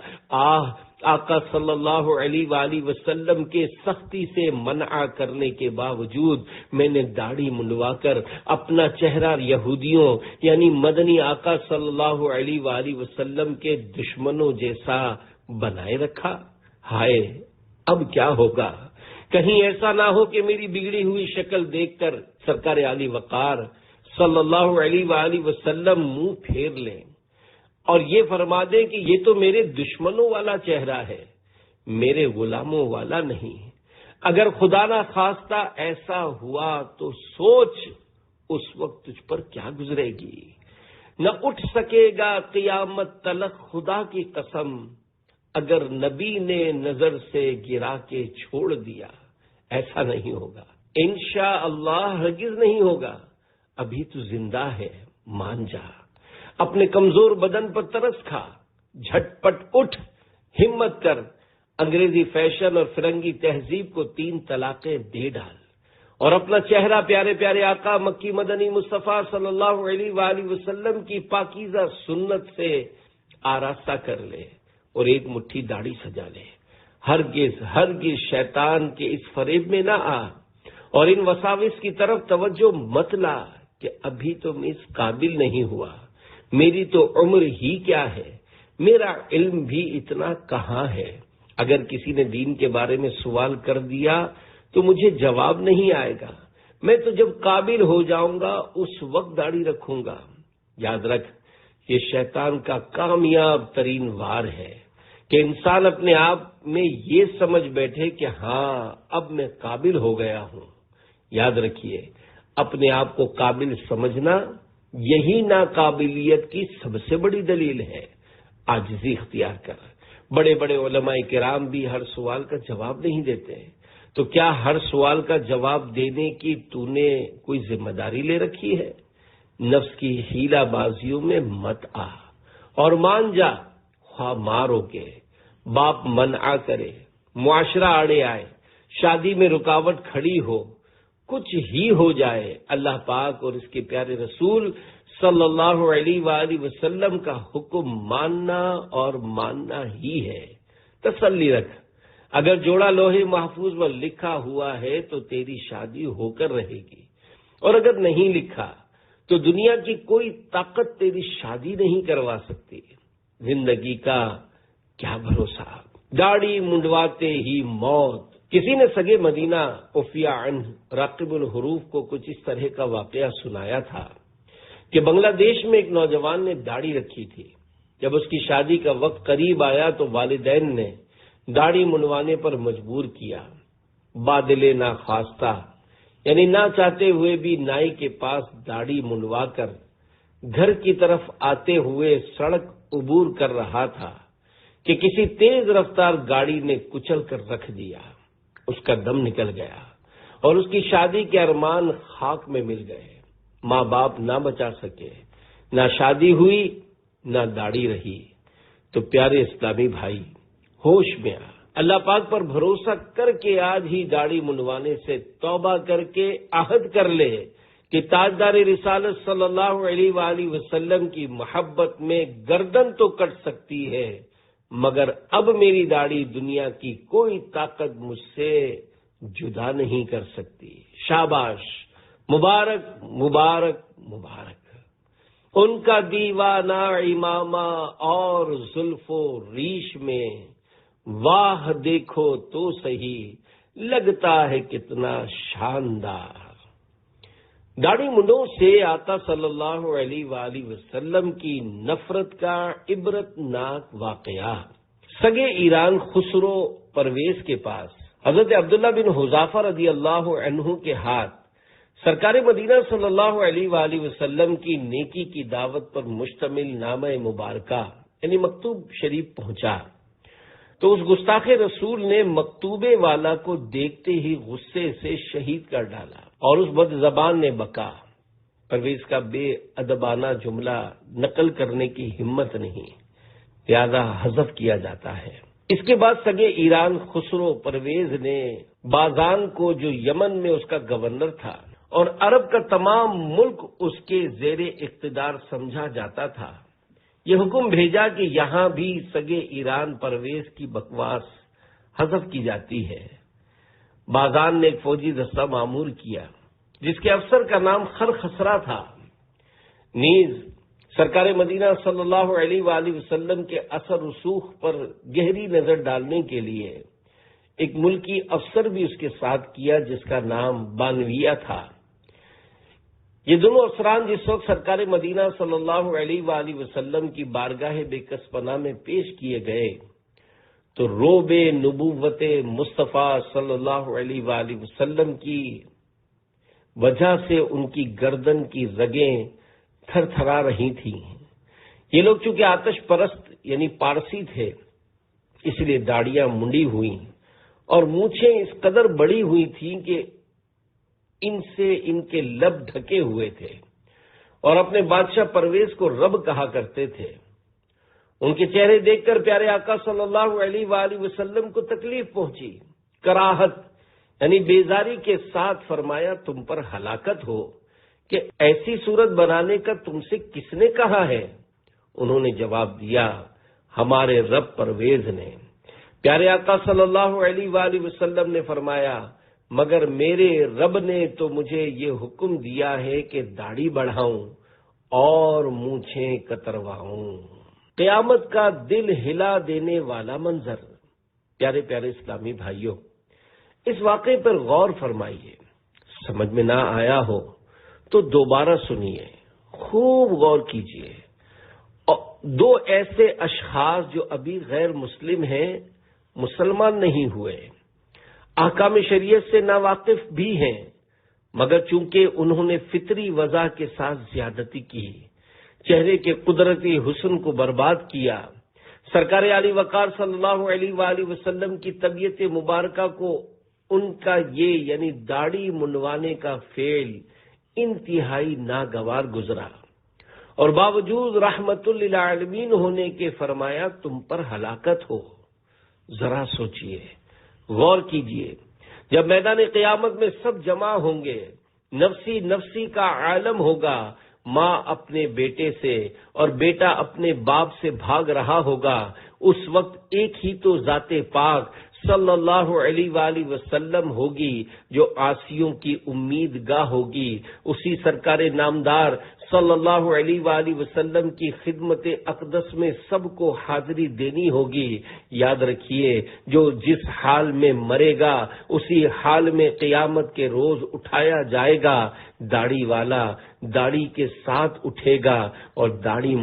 آقا صلی اللہ علیہ وآلہ وسلم کے سختی سے منع کرنے کے باوجود میں نے داڑھی منڈوا کر اپنا چہرہ یہودیوں یعنی مدنی آقا صلی اللہ علیہ وآلہ وسلم کے دشمنوں جیسا بنائے رکھا۔ ہائے اب کیا ہوگا، کہیں ایسا نہ ہو کہ میری بگڑی ہوئی شکل دیکھ کر سرکار علی وقار صلی اللہ علیہ وآلہ وسلم منہ پھیر لیں اور یہ فرما دیں کہ یہ تو میرے دشمنوں والا چہرہ ہے، میرے غلاموں والا نہیں۔ اگر خدا نہ خواستہ ایسا ہوا تو سوچ اس وقت تجھ پر کیا گزرے گی۔ نہ اٹھ سکے گا قیامت تلک خدا کی قسم، اگر نبی نے نظر سے گرا کے چھوڑ دیا۔ ایسا نہیں ہوگا، انشاءاللہ ہرگز نہیں ہوگا۔ ابھی تو زندہ ہے، مان جا، اپنے کمزور بدن پر ترس کھا، جھٹ پٹ اٹھ، ہمت کر، انگریزی فیشن اور فرنگی تہذیب کو 3 طلاقیں دے ڈال اور اپنا چہرہ پیارے پیارے آقا مکی مدنی مصطفیٰ صلی اللہ علیہ وآلہ وسلم کی پاکیزہ سنت سے آراستہ کر لے اور ایک مٹھی داڑھی سجا لے۔ ہرگز ہرگز شیطان کے اس فریب میں نہ آ اور ان وساوس کی طرف توجہ مت لا کہ ابھی تو میں اس قابل نہیں ہوا، میری تو عمر ہی کیا ہے، میرا علم بھی اتنا کہاں ہے۔ اگر کسی نے دین کے بارے میں سوال کر دیا تو مجھے جواب نہیں آئے گا، میں تو جب قابل ہو جاؤں گا اس وقت داڑھی رکھوں گا۔ یاد رکھ، یہ شیطان کا کامیاب ترین وار ہے کہ انسان اپنے آپ میں یہ سمجھ بیٹھے کہ ہاں اب میں قابل ہو گیا ہوں۔ یاد رکھیے، اپنے آپ کو قابل سمجھنا یہی ناقابلیت کی سب سے بڑی دلیل ہے۔ عاجزی اختیار کر۔ بڑے بڑے علماء کرام بھی ہر سوال کا جواب نہیں دیتے، تو کیا ہر سوال کا جواب دینے کی تو نے کوئی ذمہ داری لے رکھی ہے؟ نفس کی ہیلا بازیوں میں مت آ اور مان جا، خواہ مارو کے باپ منع کرے، معاشرہ آڑے آئے، شادی میں رکاوٹ کھڑی ہو، کچھ ہی ہو جائے، اللہ پاک اور اس کے پیارے رسول صلی اللہ علیہ وآلہ وسلم کا حکم ماننا اور ماننا ہی ہے۔ تسلی رکھ، اگر جوڑا لوہے محفوظ میں لکھا ہوا ہے تو تیری شادی ہو کر رہے گی، اور اگر نہیں لکھا تو دنیا کی کوئی طاقت تیری شادی نہیں کروا سکتی۔ زندگی کا کیا بھروسہ، داڑھی منڈواتے ہی موت۔ کسی نے سگے مدینہ عفیہ عنہ راقب الحروف کو کچھ اس طرح کا واقعہ سنایا تھا کہ بنگلہ دیش میں ایک نوجوان نے داڑھی رکھی تھی۔ جب اس کی شادی کا وقت قریب آیا تو والدین نے داڑھی منڈوانے پر مجبور کیا۔ بادل ناخواستہ یعنی نہ چاہتے ہوئے بھی نائی کے پاس داڑھی منڈوا کر گھر کی طرف آتے ہوئے سڑک عبور کر رہا تھا کہ کسی تیز رفتار گاڑی نے کچل کر رکھ دیا۔ اس کا دم نکل گیا اور اس کی شادی کے ارمان خاک میں مل گئے۔ ماں باپ نہ بچا سکے، نہ شادی ہوئی نہ داڑھی رہی۔ تو پیارے اسلامی بھائی، ہوش میں آ، اللہ پاک پر بھروسہ کر کے آج ہی داڑھی منڈوانے سے توبہ کر کے عہد کر لے کہ تاجدار رسالت صلی اللہ علیہ وآلہ وسلم کی محبت میں گردن تو کٹ سکتی ہے، مگر اب میری داڑھی دنیا کی کوئی طاقت مجھ سے جدا نہیں کر سکتی۔ شاباش، مبارک مبارک مبارک۔ ان کا دیوانہ امامہ اور زلف و ریش میں، واہ دیکھو تو صحیح لگتا ہے کتنا شاندار۔ داڑھی منڈوں سے آقا صلی اللہ علیہ وآلہ وسلم کی نفرت کا عبرت ناک واقعہ۔ سگے ایران خسرو پرویز کے پاس حضرت عبداللہ بن حذافہ رضی اللہ عنہ کے ہاتھ سرکار مدینہ صلی اللہ علیہ وآلہ وسلم کی نیکی کی دعوت پر مشتمل نامہ مبارکہ یعنی مکتوب شریف پہنچا تو اس گستاخ رسول نے مکتوبے والا کو دیکھتے ہی غصے سے شہید کر ڈالا اور اس بد زبان نے بکا، پرویز کا بے ادبانہ جملہ نقل کرنے کی ہمت نہیں، لہذا حذف کیا جاتا ہے۔ اس کے بعد سگے ایران خسرو پرویز نے بازان کو، جو یمن میں اس کا گورنر تھا اور عرب کا تمام ملک اس کے زیر اقتدار سمجھا جاتا تھا، یہ حکم بھیجا کہ یہاں بھی سگے ایران پرویز کی بکواس حذف کی جاتی ہے۔ بازان نے ایک فوجی دستہ معمور کیا جس کے افسر کا نام خرخسرہ تھا، نیز سرکار مدینہ صلی اللہ علیہ وآلہ وسلم کے اثر رسوخ پر گہری نظر ڈالنے کے لیے ایک ملکی افسر بھی اس کے ساتھ کیا جس کا نام بانویہ تھا۔ یہ دونوں افسران جس وقت سرکار مدینہ صلی اللہ علیہ وآلہ وسلم کی بارگاہ بے کس پناہ میں پیش کیے گئے تو روب نبوت مصطفیٰ صلی اللہ علیہ وآلہ وسلم کی وجہ سے ان کی گردن کی رگیں تھر تھرا رہی تھیں۔ یہ لوگ چونکہ آتش پرست یعنی پارسی تھے، اس لیے داڑیاں منڈی ہوئیں اور مونچھیں اس قدر بڑی ہوئی تھیں کہ ان سے ان کے لب ڈھکے ہوئے تھے اور اپنے بادشاہ پرویز کو رب کہا کرتے تھے۔ ان کے چہرے دیکھ کر پیارے آقا صلی اللہ علیہ وآلہ وسلم کو تکلیف پہنچی، کراہت یعنی بیزاری کے ساتھ فرمایا، تم پر ہلاکت ہو کہ ایسی صورت بنانے کا تم سے کس نے کہا ہے؟ انہوں نے جواب دیا، ہمارے رب پرویز نے۔ پیارے آقا صلی اللہ علیہ وآلہ وسلم نے فرمایا، مگر میرے رب نے تو مجھے یہ حکم دیا ہے کہ داڑھی بڑھاؤں اور مونچھیں کترواؤں۔ قیامت کا دل ہلا دینے والا منظر۔ پیارے پیارے اسلامی بھائیوں، اس واقعے پر غور فرمائیے، سمجھ میں نہ آیا ہو تو دوبارہ سنیے، خوب غور کیجیے۔ دو ایسے اشخاص جو ابھی غیر مسلم ہیں، مسلمان نہیں ہوئے، احکام شریعت سے ناواقف بھی ہیں، مگر چونکہ انہوں نے فطری وضع کے ساتھ زیادتی کی، چہرے کے قدرتی حسن کو برباد کیا، سرکار علی وقار صلی اللہ علیہ وآلہ وسلم کی طبیعت مبارکہ کو ان کا یہ یعنی داڑھی منڈوانے کا فعل انتہائی ناگوار گزرا، اور باوجود رحمت للعالمین ہونے کے فرمایا تم پر ہلاکت ہو۔ ذرا سوچئے، غور کیجئے، جب میدان قیامت میں سب جمع ہوں گے، نفسی نفسی کا عالم ہوگا، ماں اپنے بیٹے سے اور بیٹا اپنے باپ سے بھاگ رہا ہوگا، اس وقت ایک ہی تو ذات پاک صلی اللہ علیہ وآلہ وسلم ہوگی جو عاصیوں کی امید گاہ ہوگی، اسی سرکار نامدار صلی اللہ علیہ وآلہ وسلم کی خدمت اقدس میں سب کو حاضری دینی ہوگی۔ یاد رکھیے، جو جس حال میں مرے گا اسی حال میں قیامت کے روز اٹھایا جائے گا۔ داڑھی والا داڑھی کے ساتھ اٹھے گا اور داڑھی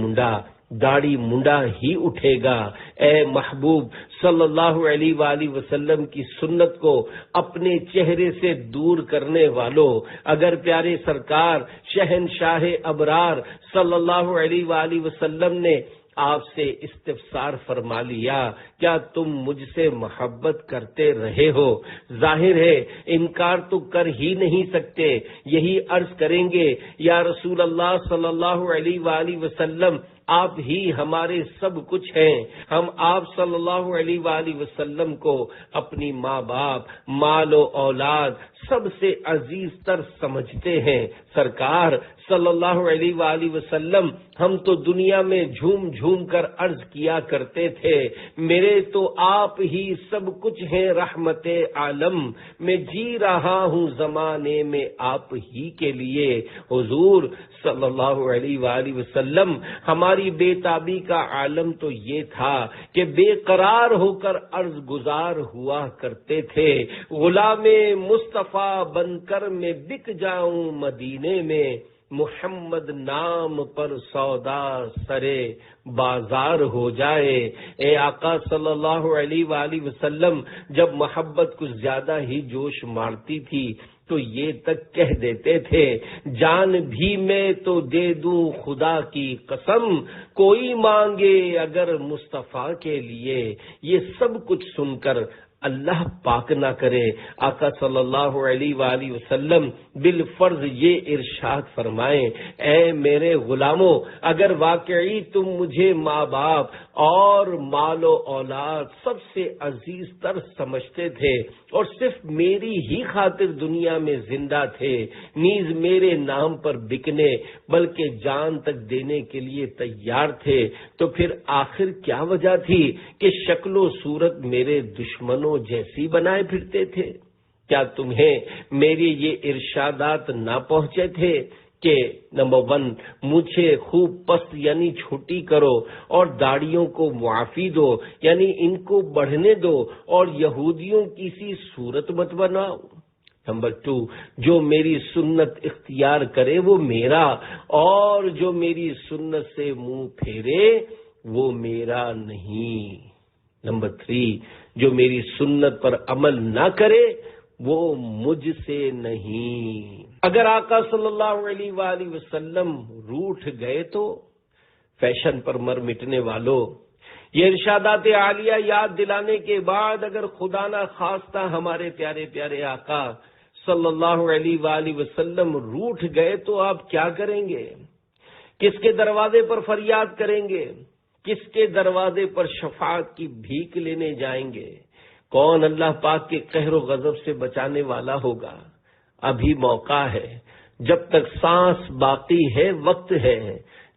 منڈا ہی اٹھے گا۔ اے محبوب صلی اللہ علیہ وآلہ وسلم کی سنت کو اپنے چہرے سے دور کرنے والوں، اگر پیارے سرکار شہنشاہ ابرار صلی اللہ علیہ وآلہ وسلم نے آپ سے استفسار فرما لیا، کیا تم مجھ سے محبت کرتے رہے ہو؟ ظاہر ہے انکار تو کر ہی نہیں سکتے، یہی عرض کریں گے، یا رسول اللہ صلی اللہ علیہ وآلہ وسلم آپ ہی ہمارے سب کچھ ہیں۔ ہم آپ صلی اللہ علیہ وآلہ وسلم کو اپنی ماں باپ، مال و اولاد سب سے عزیز تر سمجھتے ہیں۔ سرکار صلی اللہ علیہ وآلہ وسلم ہم تو دنیا میں جھوم جھوم کر عرض کیا کرتے تھے، میرے تو آپ ہی سب کچھ ہیں رحمت عالم، میں جی رہا ہوں زمانے میں آپ ہی کے لیے۔ حضور صلی اللہ علیہ وآلہ وسلم ہماری بے تابی کا عالم تو یہ تھا کہ بے قرار ہو کر عرض گزار ہوا کرتے تھے، غلام مصطفیٰ بن کر میں بک جاؤں مدینے میں، محمد نام پر سودا سرے بازار ہو جائے۔ اے آقا صلی اللہ علیہ وآلہ وسلم جب محبت کچھ زیادہ ہی جوش مارتی تھی تو یہ تک کہہ دیتے تھے، جان بھی میں تو دے دوں خدا کی قسم، کوئی مانگے اگر مصطفیٰ کے لیے۔ یہ سب کچھ سن کر اللہ پاک نہ کرے، آقا صلی اللہ علیہ وآلہ وسلم بالفرض یہ ارشاد فرمائیں، اے میرے غلاموں، اگر واقعی تم مجھے ماں باپ اور مال و اولاد سب سے عزیز تر سمجھتے تھے اور صرف میری ہی خاطر دنیا میں زندہ تھے، نیز میرے نام پر بکنے بلکہ جان تک دینے کے لیے تیار تھے، تو پھر آخر کیا وجہ تھی کہ شکل و صورت میرے دشمنوں جیسی بنائے پھرتے تھے؟ کیا تمہیں میرے یہ ارشادات نہ پہنچے تھے کہ نمبر 1 مجھے خوب پست یعنی چھوٹی کرو اور داڑھیوں کو معافی دو یعنی ان کو بڑھنے دو اور یہودیوں کی سی صورت مت بناؤ۔ نمبر 2 جو میری سنت اختیار کرے وہ میرا اور جو میری سنت سے منہ پھیرے وہ میرا نہیں۔ نمبر 3 جو میری سنت پر عمل نہ کرے وہ مجھ سے نہیں۔ اگر آقا صلی اللہ علیہ وآلہ وسلم روٹھ گئے تو فیشن پر مر مٹنے والوں، یہ ارشادات عالیہ یاد دلانے کے بعد اگر خدا نہ خواستہ ہمارے پیارے پیارے آقا صلی اللہ علیہ وآلہ وسلم روٹھ گئے تو آپ کیا کریں گے؟ کس کے دروازے پر فریاد کریں گے؟ کس کے دروازے پر شفاعت کی بھیک لینے جائیں گے؟ کون اللہ پاک کے قہر و غضب سے بچانے والا ہوگا؟ ابھی موقع ہے، جب تک سانس باقی ہے وقت ہے،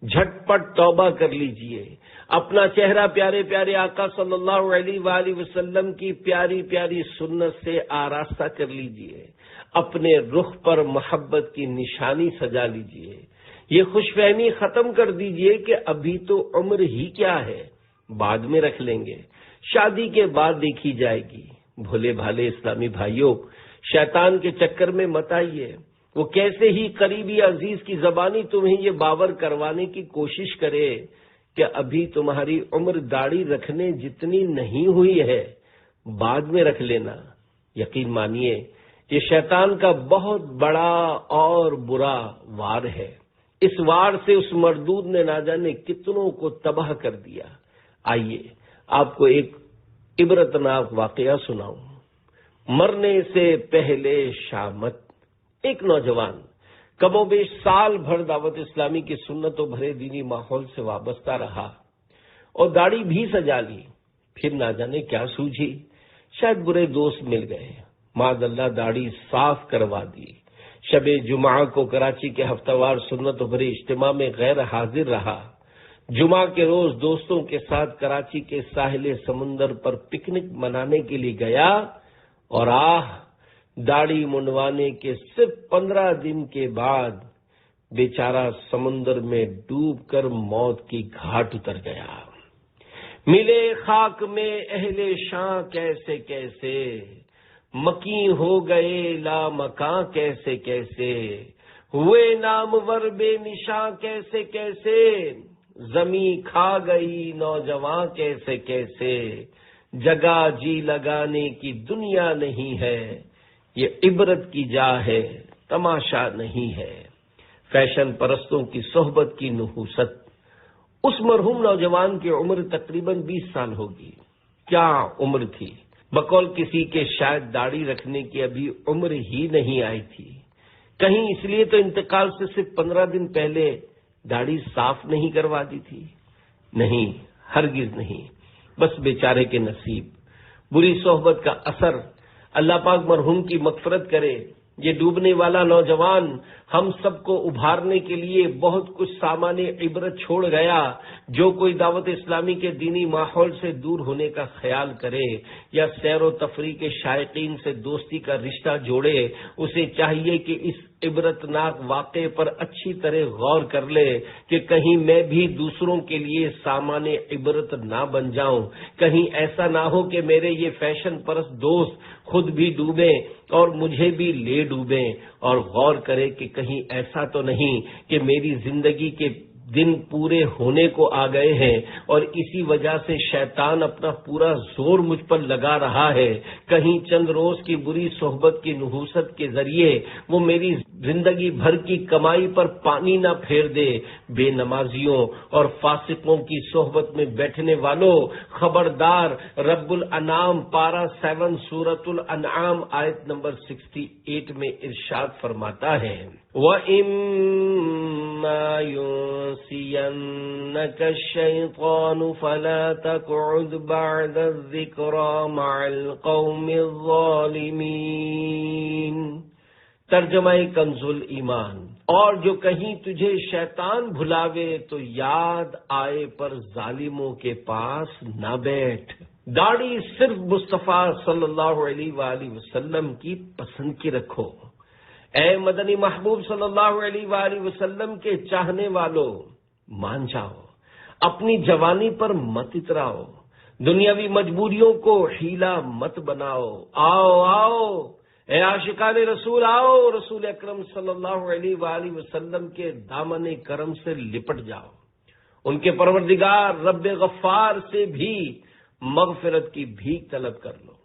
جھٹ پٹ توبہ کر لیجئے، اپنا چہرہ پیارے پیارے آقا صلی اللہ علیہ وآلہ وسلم کی پیاری پیاری سنت سے آراستہ کر لیجئے، اپنے رخ پر محبت کی نشانی سجا لیجئے، یہ خوش فہمی ختم کر دیجئے کہ ابھی تو عمر ہی کیا ہے، بعد میں رکھ لیں گے، شادی کے بعد دیکھی جائے گی۔ بھولے بھالے اسلامی بھائیوں، شیطان کے چکر میں مت آئیے، وہ کیسے ہی قریبی عزیز کی زبانی تمہیں یہ باور کروانے کی کوشش کرے کہ ابھی تمہاری عمر داڑھی رکھنے جتنی نہیں ہوئی ہے، بعد میں رکھ لینا۔ یقین مانیے یہ شیطان کا بہت بڑا اور برا وار ہے، اس وار سے اس مردود نے نہ جانے کتنوں کو تباہ کر دیا۔ آئیے آپ کو ایک عبرتناک واقعہ سناؤں۔ مرنے سے پہلے شامت ایک نوجوان کم و بیش سال بھر دعوت اسلامی کی سنتوں بھرے دینی ماحول سے وابستہ رہا اور داڑھی بھی سجا لی، پھر نہ جانے کیا سوجھی، شاید برے دوست مل گئے، معاذ اللہ داڑھی صاف کروا دی، شب جمعہ کو کراچی کے ہفتہ وار سنتوں بھرے اجتماع میں غیر حاضر رہا، جمعہ کے روز دوستوں کے ساتھ کراچی کے ساحل سمندر پر پکنک منانے کے لیے گیا اور داڑھی منڈوانے کے صرف 15 دن کے بعد بیچارہ سمندر میں ڈوب کر موت کی گھاٹ اتر گیا۔ ملے خاک میں اہل شاں کیسے کیسے، مکیں ہو گئے لامکاں کیسے کیسے، ہوئے نامور بے نشاں کیسے کیسے، زمیں کھا گئی نوجوان کیسے کیسے، جگہ جی لگانے کی دنیا نہیں ہے، یہ عبرت کی جا ہے تماشا نہیں ہے۔ فیشن پرستوں کی صحبت کی نحوست۔ اس مرحوم نوجوان کی عمر تقریباً 20 سال ہوگی۔ کیا عمر تھی، بقول کسی کے شاید داڑھی رکھنے کی ابھی عمر ہی نہیں آئی تھی۔ کہیں اس لیے تو انتقال سے صرف 15 دن پہلے داڑھی صاف نہیں کروا دی تھی؟ نہیں، ہرگز نہیں، بس بیچارے کے نصیب، بری صحبت کا اثر۔ اللہ پاک مرحوم کی مغفرت کرے۔ یہ ڈوبنے والا نوجوان ہم سب کو ابھارنے کے لیے بہت کچھ سامان عبرت چھوڑ گیا۔ جو کوئی دعوت اسلامی کے دینی ماحول سے دور ہونے کا خیال کرے یا سیر و تفریح کے شائقین سے دوستی کا رشتہ جوڑے، اسے چاہیے کہ اس عبرتناک واقعے پر اچھی طرح غور کر لے کہ کہیں میں بھی دوسروں کے لیے سامان عبرت نہ بن جاؤں، کہیں ایسا نہ ہو کہ میرے یہ فیشن پرست دوست خود بھی ڈوبیں اور مجھے بھی لے ڈوبیں، اور غور کرے کہ کہیں ایسا تو نہیں کہ میری زندگی کے دن پورے ہونے کو آ گئے ہیں اور اسی وجہ سے شیطان اپنا پورا زور مجھ پر لگا رہا ہے، کہیں چند روز کی بری صحبت کی نحوست کے ذریعے وہ میری زندگی بھر کی کمائی پر پانی نہ پھیر دے۔ بے نمازیوں اور فاسقوں کی صحبت میں بیٹھنے والوں، خبردار۔ رب الانعام پارہ 7 سورۃ الانعام آیت نمبر 68 میں ارشاد فرماتا ہے، وَإِمَّا يُنسِيَنَّكَ الشَّيْطَانُ فَلَا تَقْعُدْ بَعْدَ الذِّكْرَىٰ مَعَ الْقَوْمِ الظَّالِمِينَ۔ ترجمہ کنز ایمان۔ اور جو کہیں تجھے شیطان بھلاوے تو یاد آئے پر ظالموں کے پاس نہ بیٹھ۔ داڑھی صرف مصطفیٰ صلی اللہ علیہ وآلہ وسلم کی پسند کی رکھو۔ اے مدنی محبوب صلی اللہ علیہ وآلہ وسلم کے چاہنے والوں، مان جاؤ، اپنی جوانی پر مت اتراؤ، دنیاوی مجبوریوں کو حیلہ مت بناؤ۔ آؤ آؤ اے عاشقان رسول، آؤ رسول اکرم صلی اللہ علیہ وآلہ وسلم کے دامن کرم سے لپٹ جاؤ۔ ان کے پروردگار رب غفار سے بھی مغفرت کی بھیک طلب کر لو،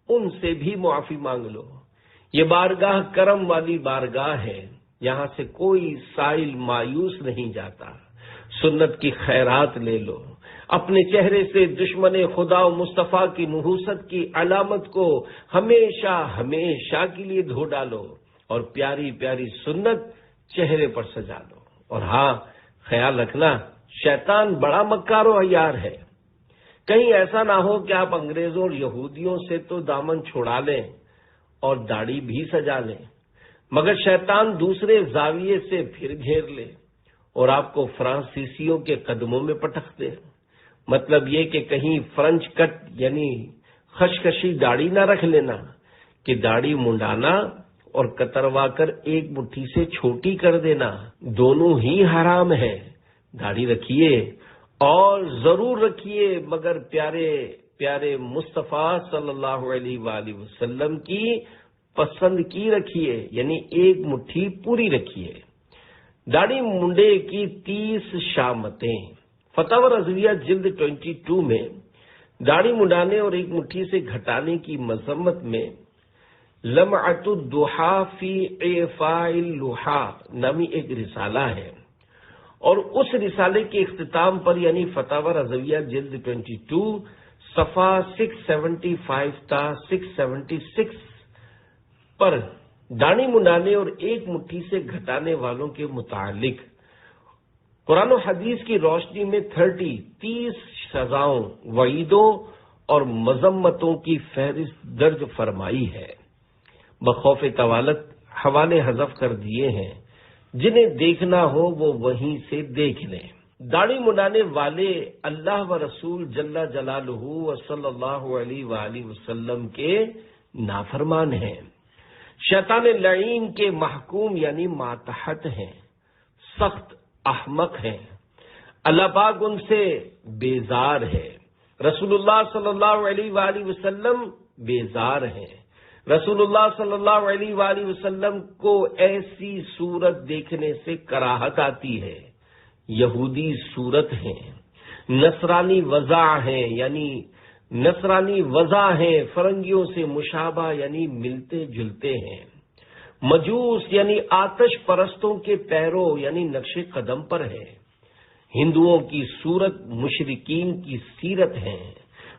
ان سے بھی معافی مانگ لو۔ یہ بارگاہ کرم والی بارگاہ ہے، یہاں سے کوئی سائل مایوس نہیں جاتا۔ سنت کی خیرات لے لو، اپنے چہرے سے دشمن خدا و مصطفیٰ کی نحوست کی علامت کو ہمیشہ ہمیشہ کے لیے دھو ڈالو اور پیاری پیاری سنت چہرے پر سجا لو۔ اور ہاں، خیال رکھنا، شیطان بڑا مکار و عیار ہے۔ کہیں ایسا نہ ہو کہ آپ انگریزوں اور یہودیوں سے تو دامن چھڑا لیں اور داڑھی بھی سجا لیں، مگر شیطان دوسرے زاویے سے پھر گھیر لے اور آپ کو فرانسیسیوں کے قدموں میں پٹخ دے۔ مطلب یہ کہ کہیں فرنچ کٹ یعنی خشخشی داڑھی نہ رکھ لینا کہ داڑھی منڈانا اور کتروا کر ایک مٹھی سے چھوٹی کر دینا دونوں ہی حرام ہے۔ داڑھی رکھیے اور ضرور رکھیے، مگر پیارے پیارے مصطفیٰ صلی اللہ علیہ وآلہ وسلم کی پسند کی رکھیے، یعنی ایک مٹھی پوری رکھیے۔ داڑھی منڈے کی 30 شامتیں۔ فتاوی رضویہ جلد 22 میں داڑھی منڈانے اور ایک مٹھی سے گھٹانے کی مذمت میں لمعۃ الضحیٰ فی اعفاء اللحیٰ نامی ایک رسالہ ہے، اور اس رسالے کے اختتام پر یعنی فتاوی رضویہ جلد 22 صفحہ 675 تا 676 پر داڑھی منڈانے اور ایک مٹھی سے گھٹانے والوں کے متعلق قرآن و حدیث کی روشنی میں 30 سزاؤں، وعیدوں اور مذمتوں کی فہرست درج فرمائی ہے۔ بخوف طوالت حوالے حذف کر دیے ہیں، جنہیں دیکھنا ہو وہ وہیں سے دیکھ لیں۔ داڑھی منڈانے والے اللہ و رسول جل جلالہ و صلی اللہ علیہ وآلہ وسلم کے نافرمان ہیں، شیطان لعین کے محکوم یعنی ماتحت ہیں، سخت احمق ہیں، اللہ پاک ان سے بیزار ہے، رسول اللہ صلی اللہ علیہ وآلہ وسلم بیزار ہیں، رسول اللہ صلی اللہ علیہ وآلہ وسلم کو ایسی صورت دیکھنے سے کراہت آتی ہے، یہودی صورت ہیں، نصرانی وضع ہیں یعنی نصرانی وضع ہیں، فرنگیوں سے مشابہ یعنی ملتے جلتے ہیں، مجوس یعنی آتش پرستوں کے پیروں یعنی نقش قدم پر ہے، ہندوؤں کی صورت مشرکین کی سیرت ہے،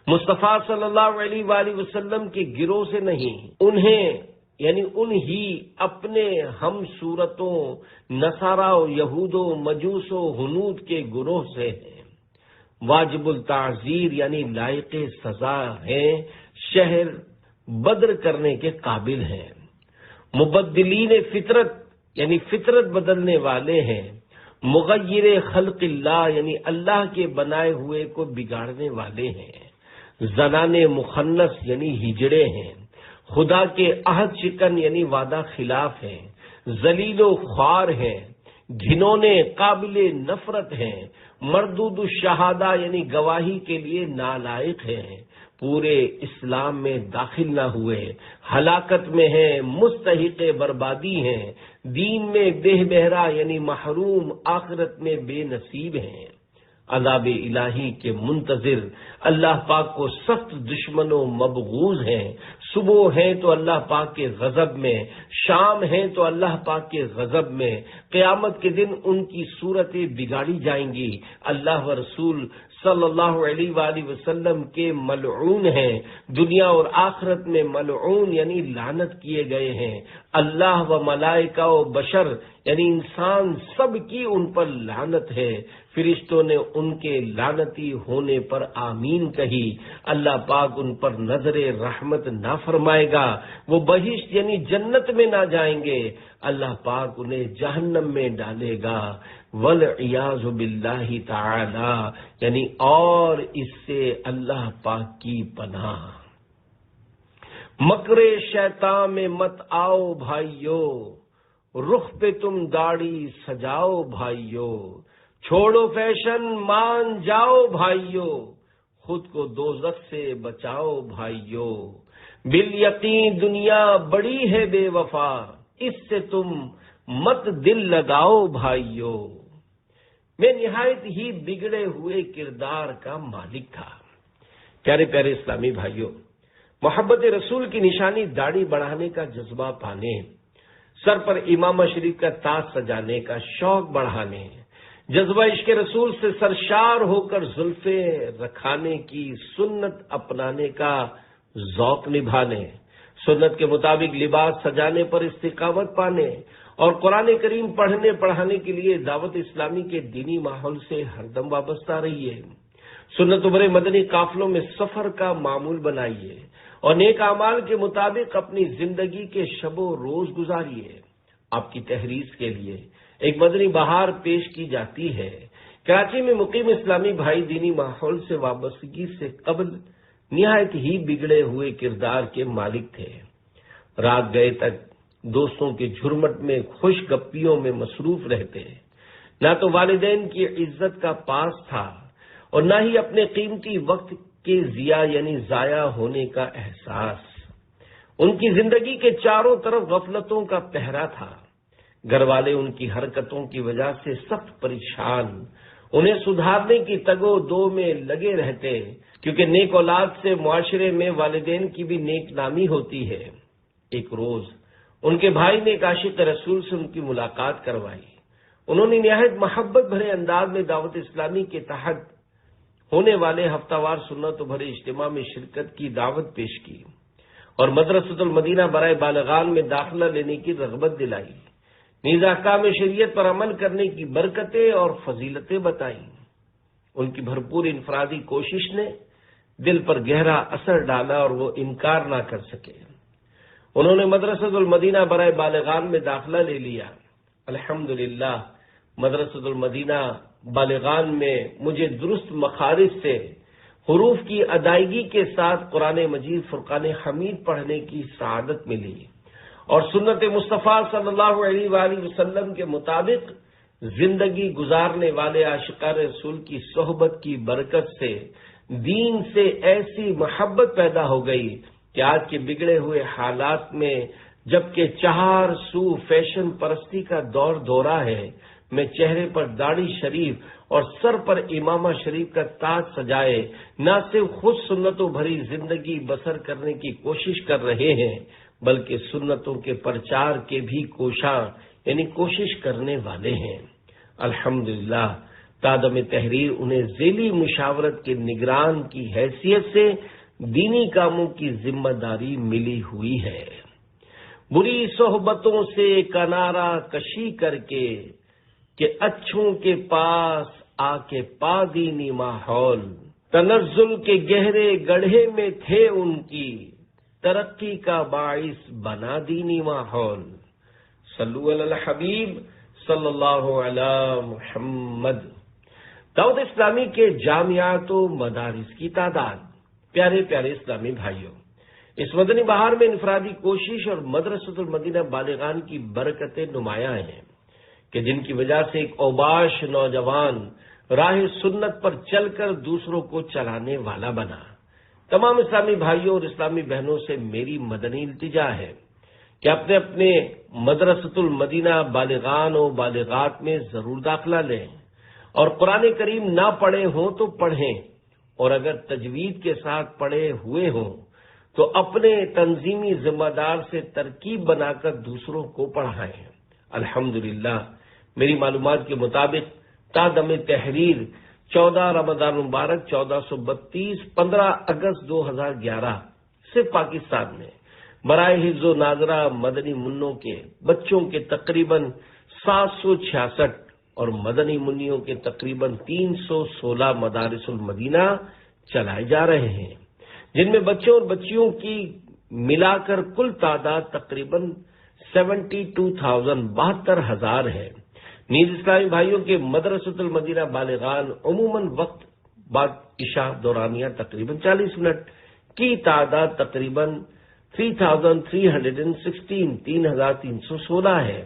مصطفیٰ صلی اللہ علیہ وآلہ وسلم کے گروہ سے نہیں، انہیں یعنی انہی اپنے ہم صورتوں نصارا و یہود و مجوس و ہنود کے گروہ سے ہیں، واجب التعزیر یعنی لائق سزا ہیں، شہر بدر کرنے کے قابل ہیں، مبدلین فطرت یعنی فطرت بدلنے والے ہیں، مغیر خلق اللہ یعنی اللہ کے بنائے ہوئے کو بگاڑنے والے ہیں، زنان مخنث یعنی ہجڑے ہیں، خدا کے عہد شکن یعنی وعدہ خلاف ہیں، ذلیل و خوار ہیں، گھنونے قابل نفرت ہیں، مردود الشہادہ یعنی گواہی کے لیے نالائق ہیں، پورے اسلام میں داخل نہ ہوئے، ہلاکت میں ہیں، مستحق بربادی ہیں، دین میں بے بہرا یعنی محروم، آخرت میں بے نصیب ہیں، عذاب الہی کے منتظر، اللہ پاک کو سخت دشمن و مبغوض ہیں، صبح ہیں تو اللہ پاک کے غضب میں، شام ہیں تو اللہ پاک کے غضب میں، قیامت کے دن ان کی صورتیں بگاڑی جائیں گی، اللہ و رسول صلی اللہ علیہ وآلہ وسلم کے ملعون ہیں، دنیا اور آخرت میں ملعون یعنی لعنت کیے گئے ہیں، اللہ و ملائکہ و بشر یعنی انسان سب کی ان پر لعنت ہے، فرشتوں نے ان کے لعنتی ہونے پر آمین کہی، اللہ پاک ان پر نظر رحمت نہ فرمائے گا، وہ بہشت یعنی جنت میں نہ جائیں گے، اللہ پاک انہیں جہنم میں ڈالے گا، والعیاذ باللہ تعالی یعنی اور اس سے اللہ پاک کی پناہ۔ مکر شیطان میں مت آؤ بھائیو، رخ پہ تم داڑھی سجاؤ بھائیو، چھوڑو فیشن مان جاؤ بھائیو، خود کو دوزخ سے بچاؤ بھائیو، بالیقین دنیا بڑی ہے بے وفا، اس سے تم مت دل لگاؤ بھائیو۔ میں نہایت ہی بگڑے ہوئے کردار کا مالک تھا۔ پیارے پیارے اسلامی بھائیوں، محبت رسول کی نشانی داڑھی بڑھانے کا جذبہ پانے، سر پر امامہ شریف کا تاج سجانے کا شوق بڑھانے، جذبہ عشق رسول سے سرشار ہو کر زلفیں رکھانے کی سنت اپنانے کا ذوق نبھانے، سنت کے مطابق لباس سجانے پر استقامت پانے اور قرآن کریم پڑھنے پڑھانے کے لیے دعوت اسلامی کے دینی ماحول سے ہردم وابستہ رہیے، سنت بھرے مدنی قافلوں میں سفر کا معمول بنائیے اور نیک اعمال کے مطابق اپنی زندگی کے شب و روز گزاریے۔ آپ کی تحریر کے لیے ایک مدنی بہار پیش کی جاتی ہے۔ کراچی میں مقیم اسلامی بھائی دینی ماحول سے وابستگی سے قبل نہایت ہی بگڑے ہوئے کردار کے مالک تھے، رات گئے تک دوستوں کے جھرمٹ میں خوش گپیوں میں مصروف رہتے، نہ تو والدین کی عزت کا پاس تھا اور نہ ہی اپنے قیمتی وقت کے ضائع ہونے کا احساس۔ ان کی زندگی کے چاروں طرف غفلتوں کا پہرا تھا، گھر والے ان کی حرکتوں کی وجہ سے سخت پریشان، انہیں سدھارنے کی تگ و دو میں لگے رہتے، کیونکہ نیک اولاد سے معاشرے میں والدین کی بھی نیک نامی ہوتی ہے۔ ایک روز ان کے بھائی نے ایک عاشق رسول سے ان کی ملاقات کروائی، انہوں نے نہایت محبت بھرے انداز میں دعوت اسلامی کے تحت ہونے والے ہفتہ وار سنت بھرے اجتماع میں شرکت کی دعوت پیش کی اور مدرسۃ المدینہ برائے بالغان میں داخلہ لینے کی رغبت دلائی، نیز احکام شریعت پر عمل کرنے کی برکتیں اور فضیلتیں بتائیں۔ ان کی بھرپور انفرادی کوشش نے دل پر گہرا اثر ڈالا اور وہ انکار نہ کر سکے۔ انہوں نے مدرسۃ المدینہ برائے بالغان میں داخلہ لے لیا۔ الحمدللہ مدرسۃ المدینہ بالغان میں مجھے درست مخارج سے حروف کی ادائیگی کے ساتھ قرآن مجید فرقان حمید پڑھنے کی سعادت ملی اور سنت مصطفیٰ صلی اللہ علیہ وآلہ وسلم کے مطابق زندگی گزارنے والے عاشقان رسول کی صحبت کی برکت سے دین سے ایسی محبت پیدا ہو گئی کہ آج کے بگڑے ہوئے حالات میں جبکہ چہار سو فیشن پرستی کا دور دورہ ہے، میں چہرے پر داڑھی شریف اور سر پر امامہ شریف کا تاج سجائے نہ صرف خود سنتوں بھری زندگی بسر کرنے کی کوشش کر رہے ہیں بلکہ سنتوں کے پرچار کے بھی کوشاں یعنی کوشش کرنے والے ہیں۔ الحمدللہ تادم تحریر انہیں ذیلی مشاورت کے نگران کی حیثیت سے دینی کاموں کی ذمہ داری ملی ہوئی ہے۔ بری صحبتوں سے کنارہ کشی کر کے کہ اچھوں کے پاس آ کے پا دینی ماحول، تنزل کے گہرے گڑھے میں تھے ان کی، ترقی کا باعث بنا دینی ماحول۔ صلو علی الحبیب صلی اللہ علی محمد۔ دعوت اسلامی کے جامعات و مدارس کی تعداد، پیارے پیارے اسلامی بھائیوں، اس مدنی بہار میں انفرادی کوشش اور مدرسۃ المدینہ بالغان کی برکتیں نمایاں ہیں کہ جن کی وجہ سے ایک اوباش نوجوان راہ سنت پر چل کر دوسروں کو چلانے والا بنا۔ تمام اسلامی بھائیوں اور اسلامی بہنوں سے میری مدنی التجا ہے کہ اپنے اپنے مدرسۃ المدینہ بالغان و بالغات میں ضرور داخلہ لیں اور قرآن کریم نہ پڑھے ہوں تو پڑھیں، اور اگر تجوید کے ساتھ پڑھے ہوئے ہوں تو اپنے تنظیمی ذمہ دار سے ترکیب بنا کر دوسروں کو پڑھائیں۔ الحمدللہ میری معلومات کے مطابق تادم تحریر 14 رمضان مبارک 1432 15 اگست 2011 صرف پاکستان میں برائے حفظ و ناظرہ مدنی منوں کے بچوں کے تقریباً 766 اور مدنی منیوں کے تقریباً 316 مدارس المدینہ چلائے جا رہے ہیں، جن میں بچوں اور بچیوں کی ملا کر کل تعداد تقریباً 72,000 ہے۔ نیز اسلامی بھائیوں کے مدرسۃ المدینہ بالغان عموماً وقت بعد عشاء دورانیہ تقریباً 40 منٹ کی تعداد تقریباً 3,316 ہے،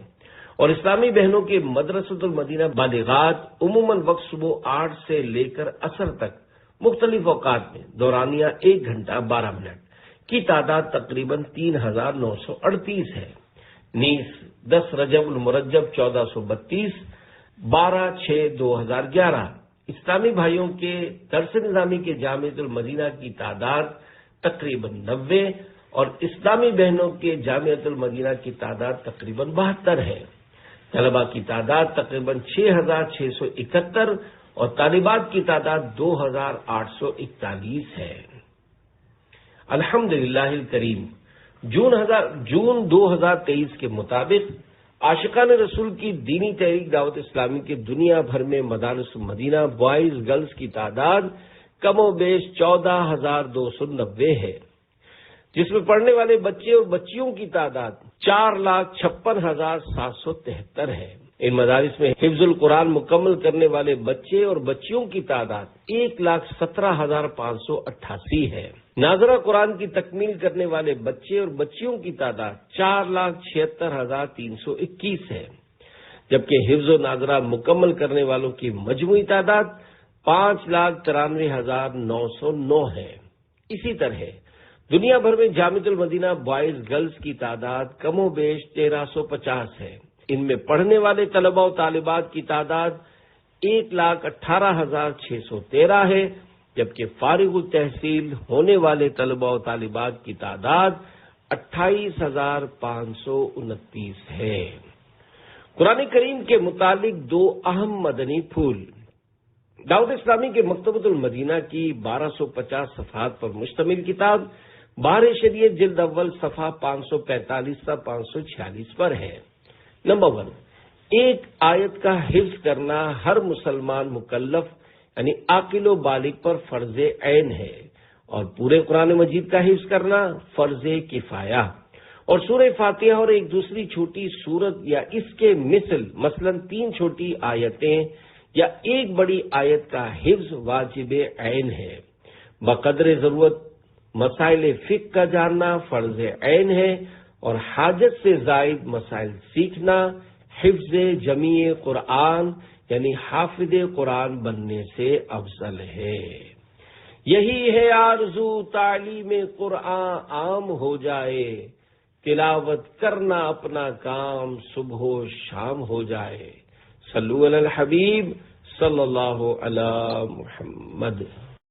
اور اسلامی بہنوں کے مدرسۃ المدینہ بالغات عموماً وقت صبح 8 سے لے کر عصر تک مختلف اوقات میں دورانیہ 1 گھنٹہ 12 منٹ کی تعداد تقریباً 3,938 ہے۔ نیز 10 رجب المرجب 1432 12/6/2011 اسلامی بھائیوں کے درس نظامی کے جامعۃ المدینہ کی تعداد تقریباً 90 اور اسلامی بہنوں کے جامعۃ المدینہ کی تعداد تقریباً 72 ہے۔ طلباء کی تعداد تقریباً 6,671 اور طالبات کی تعداد 2,841 ہے۔ الحمدللہ الکریم جون 2023 کے مطابق عاشقان رسول کی دینی تحریک دعوت اسلامی کے دنیا بھر میں مدارس المدینہ بوائز گرلز کی تعداد کم و بیش 14,290 ہے، جس میں پڑھنے والے بچے اور بچیوں کی تعداد 4,56,773 ہے۔ ان مدارس میں حفظ القرآن مکمل کرنے والے بچے اور بچیوں کی تعداد 1,17,588 ہے۔ ناظرہ قرآن کی تکمیل کرنے والے بچے اور بچیوں کی تعداد 4,76,321 ہے، جبکہ حفظ و ناظرہ مکمل کرنے والوں کی مجموعی تعداد 5,93,909 ہے۔ اسی طرح دنیا بھر میں جامعۃ المدینہ بوائز گرلز کی تعداد کم و بیش 1,350 ہے۔ ان میں پڑھنے والے طلباء و طالبات کی تعداد 1,18,613 ہے، جبکہ فارغ التحصیل ہونے والے طلباء و طالبات کی تعداد 28,529 ہے۔ قرآن کریم کے متعلق 2 اہم مدنی پھول۔ دعوت اسلامی کے مکتبۃ المدینہ کی 1250 صفحات پر مشتمل کتاب بہار شریعت جلد اول صفحہ 545 سے 546 پر ہے۔ نمبر 1، ایک آیت کا حفظ کرنا ہر مسلمان مکلف یعنی عاقل و بالغ پر فرض عین ہے، اور پورے قرآن مجید کا حفظ کرنا فرض کفایہ، اور سورہ فاتحہ اور ایک دوسری چھوٹی سورت یا اس کے مثل مثلا 3 چھوٹی آیتیں یا ایک بڑی آیت کا حفظ واجب عین ہے۔ بقدر ضرورت مسائل فقہ کا جاننا فرض عین ہے، اور حاجت سے زائد مسائل سیکھنا حفظ جمیع قرآن یعنی حافظ قرآن بننے سے افضل ہے۔ یہی ہے آرزو تعلیم قرآن عام ہو جائے، تلاوت کرنا اپنا کام صبح و شام ہو جائے۔ صلو علی الحبیب صلی اللہ علی محمد۔